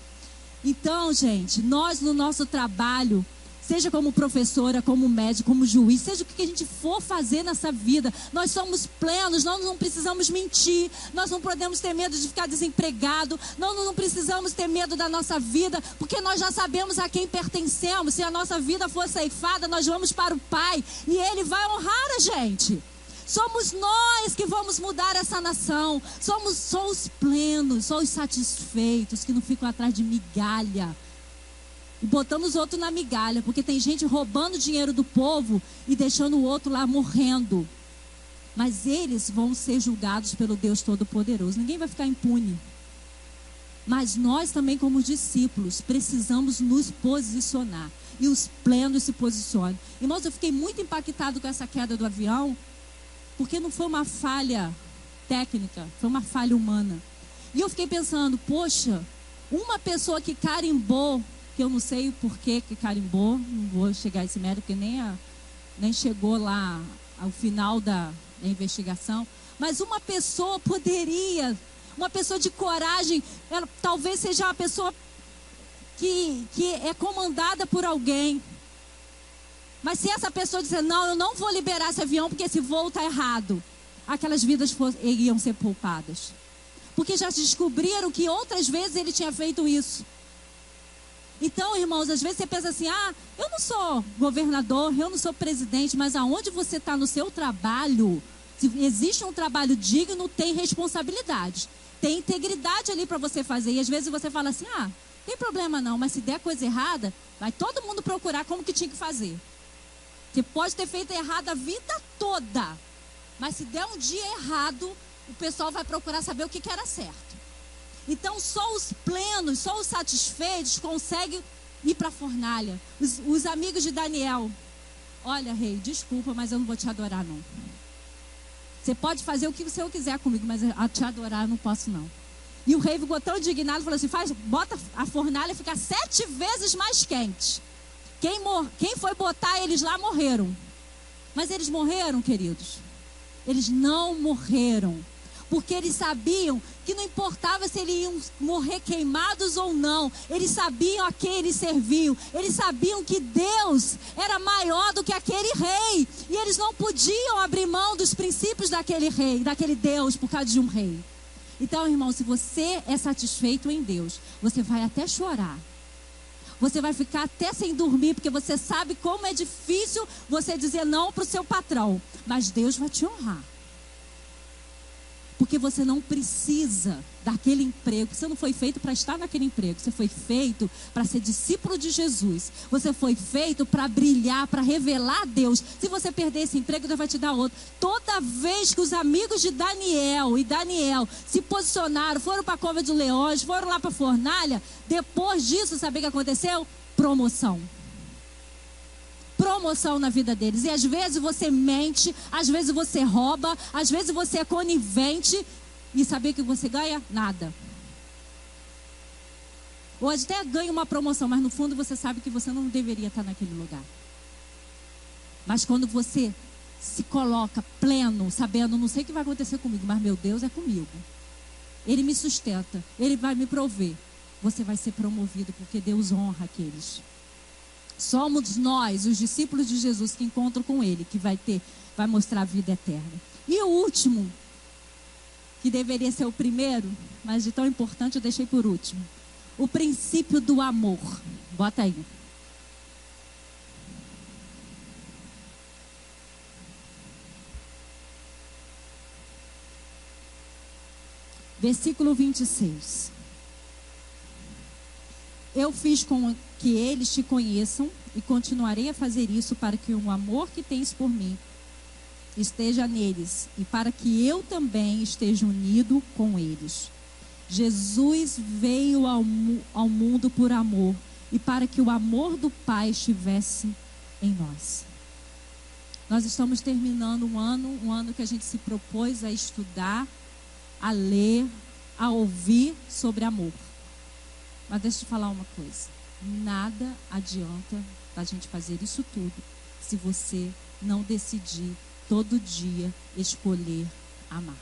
Então, gente, nós no nosso trabalho, seja como professora, como médico, como juiz, seja o que a gente for fazer nessa vida, nós somos plenos, nós não precisamos mentir, nós não podemos ter medo de ficar desempregado, nós não precisamos ter medo da nossa vida, porque nós já sabemos a quem pertencemos. Se a nossa vida for ceifada, nós vamos para o Pai, e Ele vai honrar a gente. Somos nós que vamos mudar essa nação. Somos só os plenos, só os satisfeitos, que não ficam atrás de migalha e botando os outros na migalha, porque tem gente roubando dinheiro do povo e deixando o outro lá morrendo. Mas eles vão ser julgados pelo Deus Todo-Poderoso. Ninguém vai ficar impune. Mas nós também, como discípulos, precisamos nos posicionar. E os plenos se posicionam. Irmãos, eu fiquei muito impactado com essa queda do avião, porque não foi uma falha técnica, foi uma falha humana. E eu fiquei pensando, poxa, uma pessoa que carimbou, que eu não sei por que carimbou, não vou chegar a esse mérito, porque nem chegou lá ao final da investigação, mas uma pessoa poderia, uma pessoa de coragem, ela talvez seja uma pessoa que é comandada por alguém. Mas se essa pessoa disser, não, eu não vou liberar esse avião porque esse voo está errado, aquelas vidas iriam ser poupadas. Porque já descobriram que outras vezes ele tinha feito isso. Então, irmãos, às vezes você pensa assim, eu não sou governador, eu não sou presidente, mas aonde você está no seu trabalho, se existe um trabalho digno, tem responsabilidade. Tem integridade ali para você fazer. E às vezes você fala assim, tem problema não, mas se der coisa errada, vai todo mundo procurar como que tinha que fazer. Você pode ter feito errado a vida toda, mas se der um dia errado, o pessoal vai procurar saber o que era certo. Então só os plenos, só os satisfeitos conseguem ir para a fornalha. Os amigos de Daniel, olha rei, desculpa, mas eu não vou te adorar não. Você pode fazer o que você quiser comigo, mas a te adorar eu não posso não. E o rei ficou tão indignado e falou assim, bota a fornalha ficar 7 vezes mais quente. Quem foi botar eles lá morreram. Mas eles morreram, queridos? Eles não morreram. Porque eles sabiam que não importava se eles iam morrer queimados ou não. Eles sabiam a quem eles serviam. Eles sabiam que Deus era maior do que aquele rei. E eles não podiam abrir mão dos princípios daquele rei, daquele Deus, por causa de um rei. Então, irmão, se você é satisfeito em Deus, você vai até chorar. Você vai ficar até sem dormir, porque você sabe como é difícil você dizer não para o seu patrão. Mas Deus vai te honrar. Porque você não precisa daquele emprego. Você não foi feito para estar naquele emprego. Você foi feito para ser discípulo de Jesus. Você foi feito para brilhar, para revelar a Deus. Se você perder esse emprego, Deus vai te dar outro. Toda vez que os amigos de Daniel se posicionaram, foram para a cova de leões, foram lá para a fornalha, depois disso, sabe o que aconteceu? Promoção. Promoção na vida deles. E às vezes você mente, às vezes você rouba, às vezes você é conivente. E saber que você ganha? Nada. Ou até ganha uma promoção, mas no fundo você sabe que você não deveria estar naquele lugar. Mas quando você se coloca pleno, sabendo, não sei o que vai acontecer comigo, mas meu Deus é comigo. Ele me sustenta, Ele vai me prover. Você vai ser promovido, porque Deus honra aqueles. Somos nós, os discípulos de Jesus, que encontram com Ele, que vai mostrar a vida eterna. E o último, que deveria ser o primeiro, mas de tão importante eu deixei por último. O princípio do amor. Bota aí. Versículo 26. Eu fiz com que eles te conheçam e continuarei a fazer isso para que o amor que tens por mim esteja neles e para que eu também esteja unido com eles. Jesus veio ao mundo por amor e para que o amor do Pai estivesse em nós. Nós estamos terminando um ano que a gente se propôs a estudar, a ler, a ouvir sobre amor. Mas deixa eu te falar uma coisa. Nada adianta a gente fazer isso tudo se você não decidir todo dia escolher amar.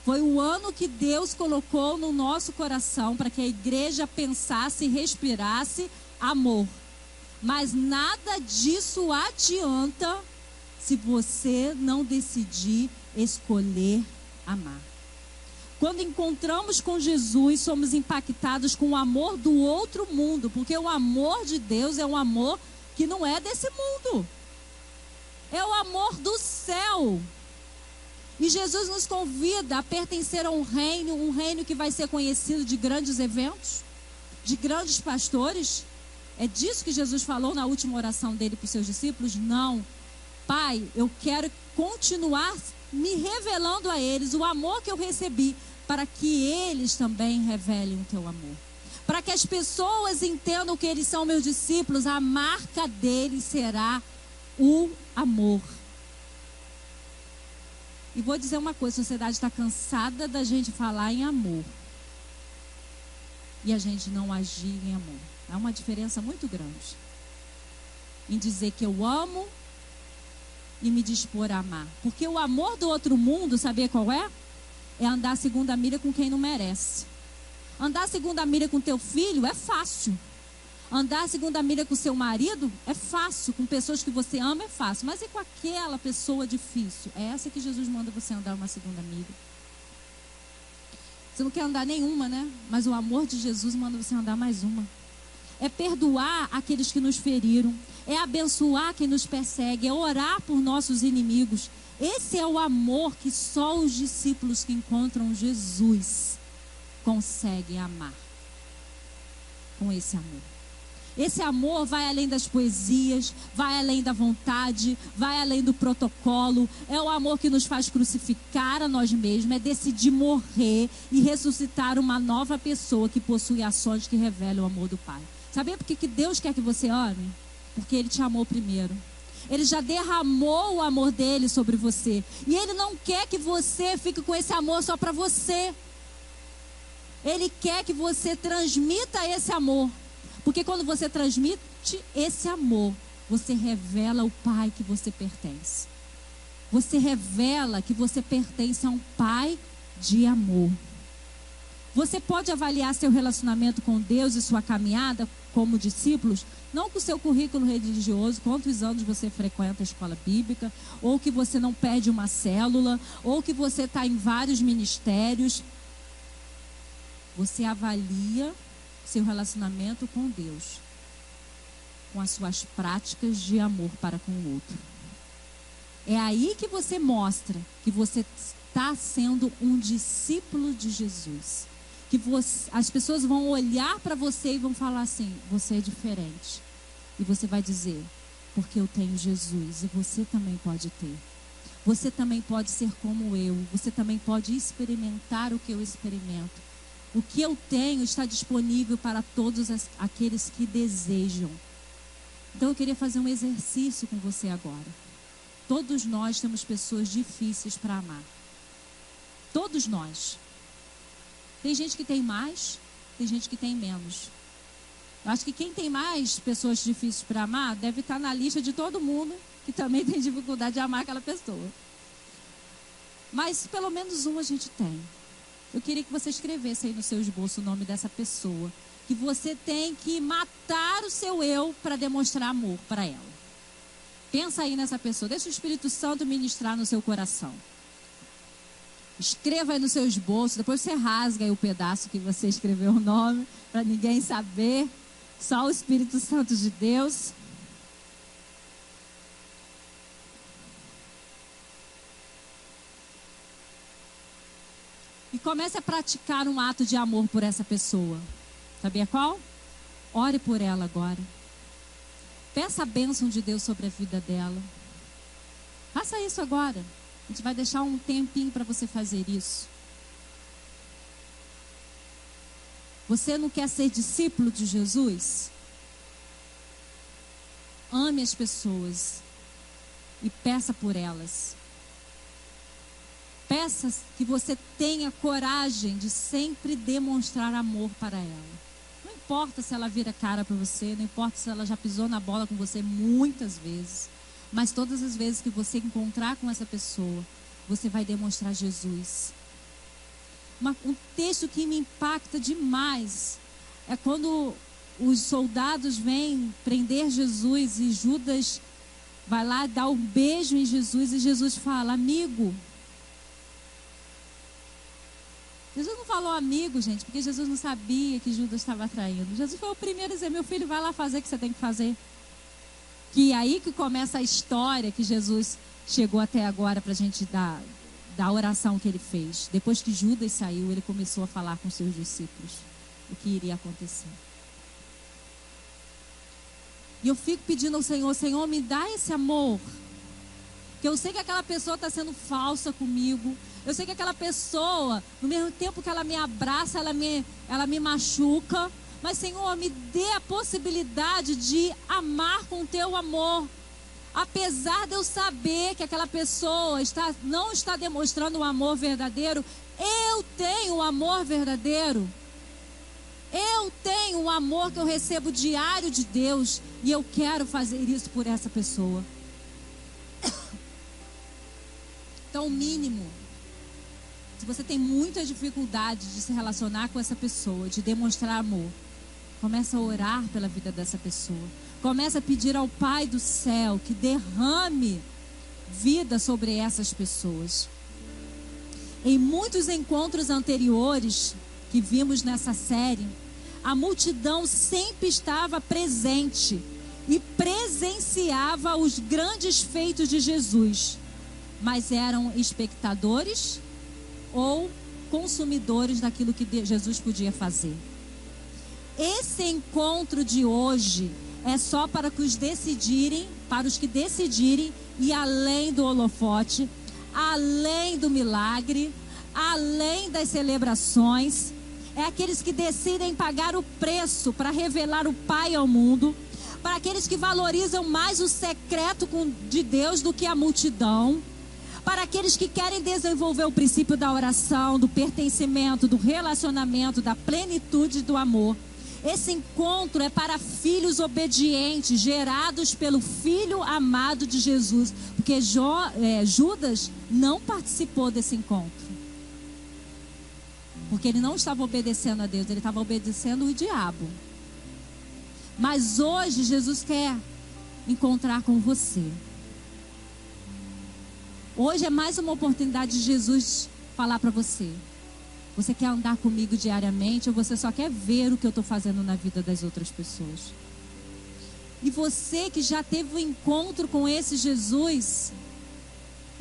Foi o ano que Deus colocou no nosso coração para que a igreja pensasse e respirasse amor. Mas nada disso adianta se você não decidir escolher amar. Quando encontramos com Jesus, somos impactados com o amor do outro mundo, porque o amor de Deus é um amor que não é desse mundo. É o amor do céu. E Jesus nos convida a pertencer a um reino que vai ser conhecido de grandes eventos, de grandes pastores. É disso que Jesus falou na última oração dele para os seus discípulos? Não. Pai, eu quero continuar me revelando a eles o amor que eu recebi, para que eles também revelem o teu amor. Para que as pessoas entendam que eles são meus discípulos, a marca deles será o amor. E vou dizer uma coisa, a sociedade está cansada da gente falar em amor e a gente não agir em amor. Há uma diferença muito grande em dizer que eu amo e me dispor a amar. Porque o amor do outro mundo, saber qual é? É andar a segunda milha com quem não merece. Andar a segunda milha com teu filho é fácil. Andar a segunda milha com seu marido é fácil. Com pessoas que você ama é fácil. Mas e com aquela pessoa difícil? É essa que Jesus manda você andar uma segunda milha. Você não quer andar nenhuma, né? Mas o amor de Jesus manda você andar mais uma. É perdoar aqueles que nos feriram. É abençoar quem nos persegue. É orar por nossos inimigos. Esse é o amor que só os discípulos que encontram Jesus conseguem amar. Com esse amor. Esse amor vai além das poesias, vai além da vontade, vai além do protocolo. É o amor que nos faz crucificar a nós mesmos, é decidir morrer e ressuscitar uma nova pessoa que possui ações que revelam o amor do Pai. Sabia por que Deus quer que você ame? Porque Ele te amou primeiro. Ele já derramou o amor dele sobre você. E Ele não quer que você fique com esse amor só para você. Ele quer que você transmita esse amor. Porque quando você transmite esse amor, você revela o Pai que você pertence. Você revela que você pertence a um Pai de amor. Você pode avaliar seu relacionamento com Deus e sua caminhada como discípulos, não com o seu currículo religioso, quantos anos você frequenta a escola bíblica, ou que você não perde uma célula, ou que você está em vários ministérios. Você avalia seu relacionamento com Deus, com as suas práticas de amor para com o outro. É aí que você mostra que você está sendo um discípulo de Jesus. Que as pessoas vão olhar para você e vão falar assim: você é diferente. E você vai dizer: porque eu tenho Jesus, e você também pode ter. Você também pode ser como eu. Você também pode experimentar o que eu experimento. O que eu tenho está disponível para todos aqueles que desejam. Então eu queria fazer um exercício com você agora. Todos nós temos pessoas difíceis para amar. Todos nós. Tem gente que tem mais, tem gente que tem menos. Eu acho que quem tem mais pessoas difíceis para amar deve estar na lista de todo mundo que também tem dificuldade de amar aquela pessoa. Mas pelo menos um a gente tem. Eu queria que você escrevesse aí no seu esboço o nome dessa pessoa. Que você tem que matar o seu eu para demonstrar amor para ela. Pensa aí nessa pessoa. Deixa o Espírito Santo ministrar no seu coração. Escreva aí no seu esboço. Depois você rasga aí o pedaço que você escreveu o nome, para ninguém saber. Só o Espírito Santo de Deus. E comece a praticar um ato de amor por essa pessoa. Sabia qual? Ore por ela agora. Peça a bênção de Deus sobre a vida dela. Faça isso agora. A gente vai deixar um tempinho para você fazer isso. Você não quer ser discípulo de Jesus? Ame as pessoas e peça por elas. Peça que você tenha coragem de sempre demonstrar amor para ela. Não importa se ela vira cara para você, não importa se ela já pisou na bola com você muitas vezes, mas todas as vezes que você encontrar com essa pessoa, você vai demonstrar Jesus. Um texto que me impacta demais é quando os soldados vêm prender Jesus e Judas vai lá dar um beijo em Jesus e Jesus fala: amigo. Jesus não falou amigo, gente, porque Jesus não sabia que Judas estava traindo. Jesus foi o primeiro a dizer: meu filho, vai lá fazer o que você tem que fazer. Que é aí que começa a história que Jesus chegou até agora para a gente dar da oração que ele fez. Depois que Judas saiu, ele começou a falar com seus discípulos o que iria acontecer. E eu fico pedindo ao Senhor: Senhor, me dá esse amor. Que eu sei que aquela pessoa está sendo falsa comigo. Eu sei que aquela pessoa, no mesmo tempo que ela me abraça, ela me machuca. Mas, Senhor, me dê a possibilidade de amar com o teu amor. Apesar de eu saber que aquela pessoa não está demonstrando um amor verdadeiro, eu tenho um amor verdadeiro. Eu tenho um amor que eu recebo diário de Deus. E eu quero fazer isso por essa pessoa. Então, o mínimo, se você tem muita dificuldade de se relacionar com essa pessoa, de demonstrar amor, começa a orar pela vida dessa pessoa. Começa a pedir ao Pai do céu que derrame vida sobre essas pessoas. Em muitos encontros anteriores que vimos nessa série, a multidão sempre estava presente e presenciava os grandes feitos de Jesus. Mas eram espectadores ou consumidores daquilo que Jesus podia fazer. Esse encontro de hoje é só para os que decidirem ir além do holofote, além do milagre, além das celebrações. É aqueles que decidem pagar o preço para revelar o Pai ao mundo, para aqueles que valorizam mais o secreto de Deus do que a multidão, para aqueles que querem desenvolver o princípio da oração, do pertencimento, do relacionamento, da plenitude do amor. Esse encontro é para filhos obedientes, gerados pelo Filho amado de Jesus. Porque Judas não participou desse encontro. Porque ele não estava obedecendo a Deus, ele estava obedecendo o diabo. Mas hoje Jesus quer encontrar com você. Hoje é mais uma oportunidade de Jesus falar para você. Você quer andar comigo diariamente ou você só quer ver o que eu estou fazendo na vida das outras pessoas? E você que já teve um encontro com esse Jesus,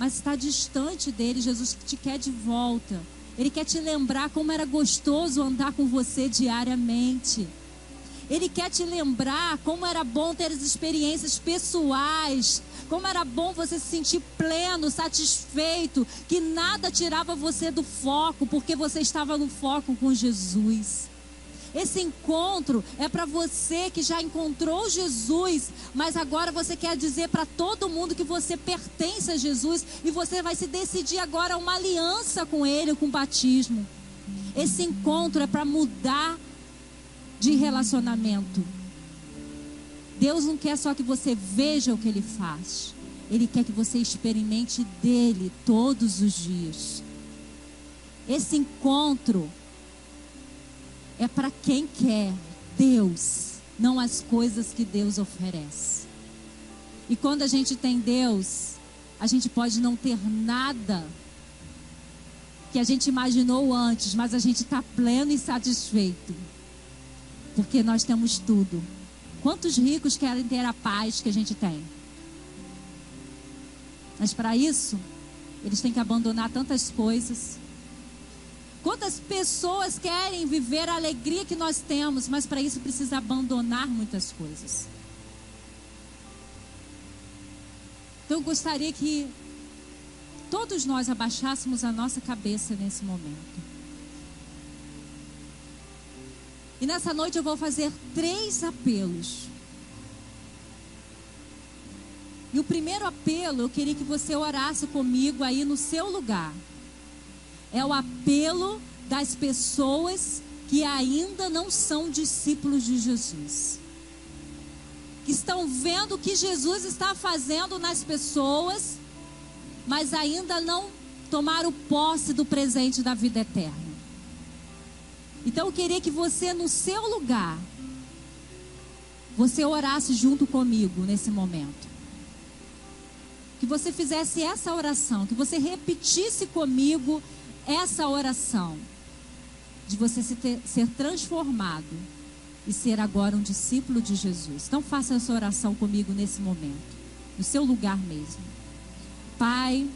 mas está distante dele. Jesus te quer de volta. Ele quer te lembrar como era gostoso andar com você diariamente. Ele quer te lembrar como era bom ter as experiências pessoais, como era bom você se sentir pleno, satisfeito, que nada tirava você do foco, porque você estava no foco com Jesus. Esse encontro é para você que já encontrou Jesus, mas agora você quer dizer para todo mundo que você pertence a Jesus, e você vai se decidir agora uma aliança com Ele, com o batismo. Esse encontro é para mudar de relacionamento. Deus não quer só que você veja o que Ele faz. Ele quer que você experimente dele todos os dias. Esse encontro é para quem quer Deus, não as coisas que Deus oferece. E quando a gente tem Deus, a gente pode não ter nada que a gente imaginou antes, mas a gente está pleno e satisfeito, porque nós temos tudo. Quantos ricos querem ter a paz que a gente tem? Mas para isso, eles têm que abandonar tantas coisas. Quantas pessoas querem viver a alegria que nós temos, mas para isso precisa abandonar muitas coisas. Então eu gostaria que todos nós abaixássemos a nossa cabeça nesse momento. E nessa noite eu vou fazer 3 apelos. E o primeiro apelo, eu queria que você orasse comigo aí no seu lugar. É o apelo das pessoas que ainda não são discípulos de Jesus. Que estão vendo o que Jesus está fazendo nas pessoas, mas ainda não tomaram posse do presente da vida eterna. Então eu queria que você, no seu lugar, você orasse junto comigo nesse momento. Que você fizesse essa oração, que você repetisse comigo essa oração, de você ser transformado e ser agora um discípulo de Jesus. Então faça essa oração comigo nesse momento, no seu lugar mesmo. Pai,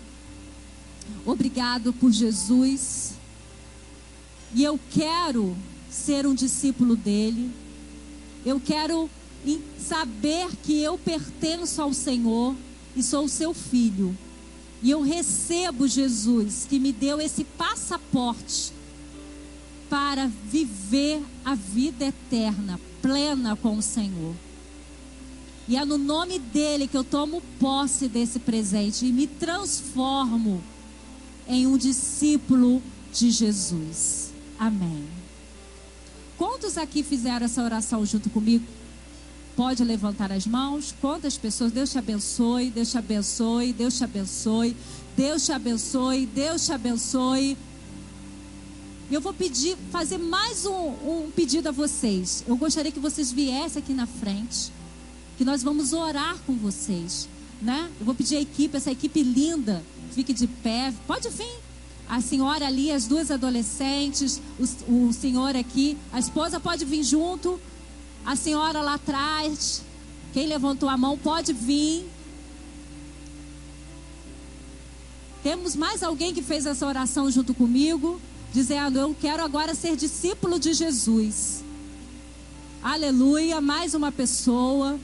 obrigado por Jesus. E eu quero ser um discípulo dele. Eu quero saber que eu pertenço ao Senhor e sou o seu filho. E eu recebo Jesus, que me deu esse passaporte para viver a vida eterna, plena com o Senhor. E é no nome dele que eu tomo posse desse presente e me transformo em um discípulo de Jesus. Amém. Quantos aqui fizeram essa oração junto comigo? Pode levantar as mãos. Quantas pessoas? Deus te abençoe, Deus te abençoe, Deus te abençoe, Deus te abençoe, Deus te abençoe. Eu vou fazer mais um pedido a vocês. Eu gostaria que vocês viessem aqui na frente, que nós vamos orar com vocês, né? Eu vou pedir a equipe, essa equipe linda, fique de pé. Pode vir. A senhora ali, as 2 adolescentes, o senhor aqui, a esposa pode vir junto. A senhora lá atrás, quem levantou a mão pode vir. Temos mais alguém que fez essa oração junto comigo, dizendo: eu quero agora ser discípulo de Jesus. Aleluia, mais uma pessoa.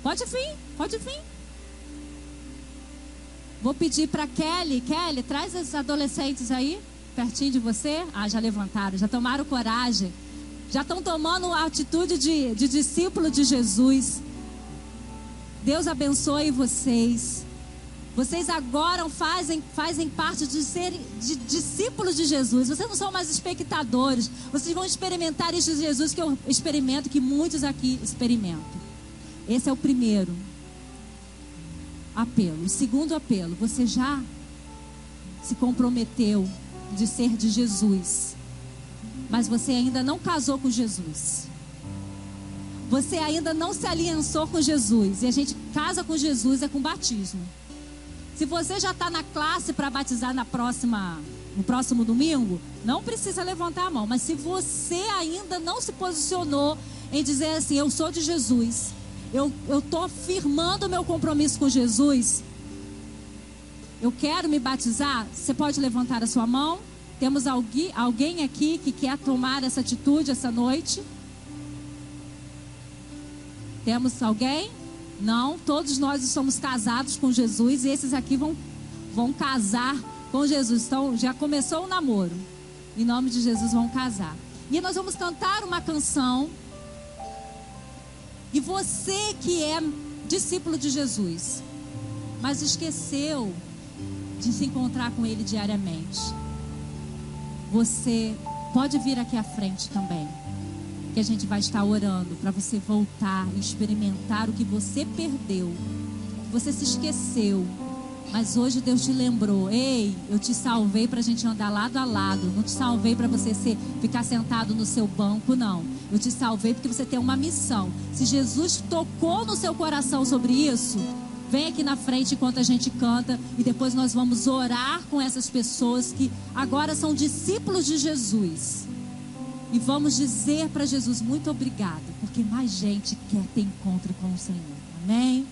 Pode vir, pode vir. Vou pedir para Kelly. Kelly, traz as adolescentes aí, pertinho de você. Ah, já levantaram, já tomaram coragem. Já estão tomando a atitude de discípulo de Jesus. Deus abençoe vocês. Vocês agora fazem parte de serem discípulos de Jesus. Vocês não são mais espectadores. Vocês vão experimentar isso de Jesus que eu experimento, que muitos aqui experimentam. Esse é o primeiro apelo. O segundo apelo: você já se comprometeu de ser de Jesus, mas você ainda não casou com Jesus. Você ainda não se aliançou com Jesus. E a gente casa com Jesus é com batismo. Se você já está na classe para batizar no próximo domingo, não precisa levantar a mão. Mas se você ainda não se posicionou em dizer assim: eu sou de Jesus, eu estou firmando o meu compromisso com Jesus. Eu quero me batizar. Você pode levantar a sua mão? Temos alguém aqui que quer tomar essa atitude essa noite? Temos alguém? Não, todos nós somos casados com Jesus e esses aqui vão casar com Jesus. Então, já começou o namoro. Em nome de Jesus, vão casar. E nós vamos cantar uma canção. E você que é discípulo de Jesus, mas esqueceu de se encontrar com Ele diariamente, você pode vir aqui à frente também, que a gente vai estar orando para você voltar e experimentar o que você perdeu, que você se esqueceu, mas hoje Deus te lembrou. Ei, eu te salvei para a gente andar lado a lado. Não te salvei para você ficar sentado no seu banco, não. Eu te salvei porque você tem uma missão. Se Jesus tocou no seu coração sobre isso, vem aqui na frente enquanto a gente canta e depois nós vamos orar com essas pessoas que agora são discípulos de Jesus. E vamos dizer para Jesus: muito obrigado, porque mais gente quer ter encontro com o Senhor. Amém?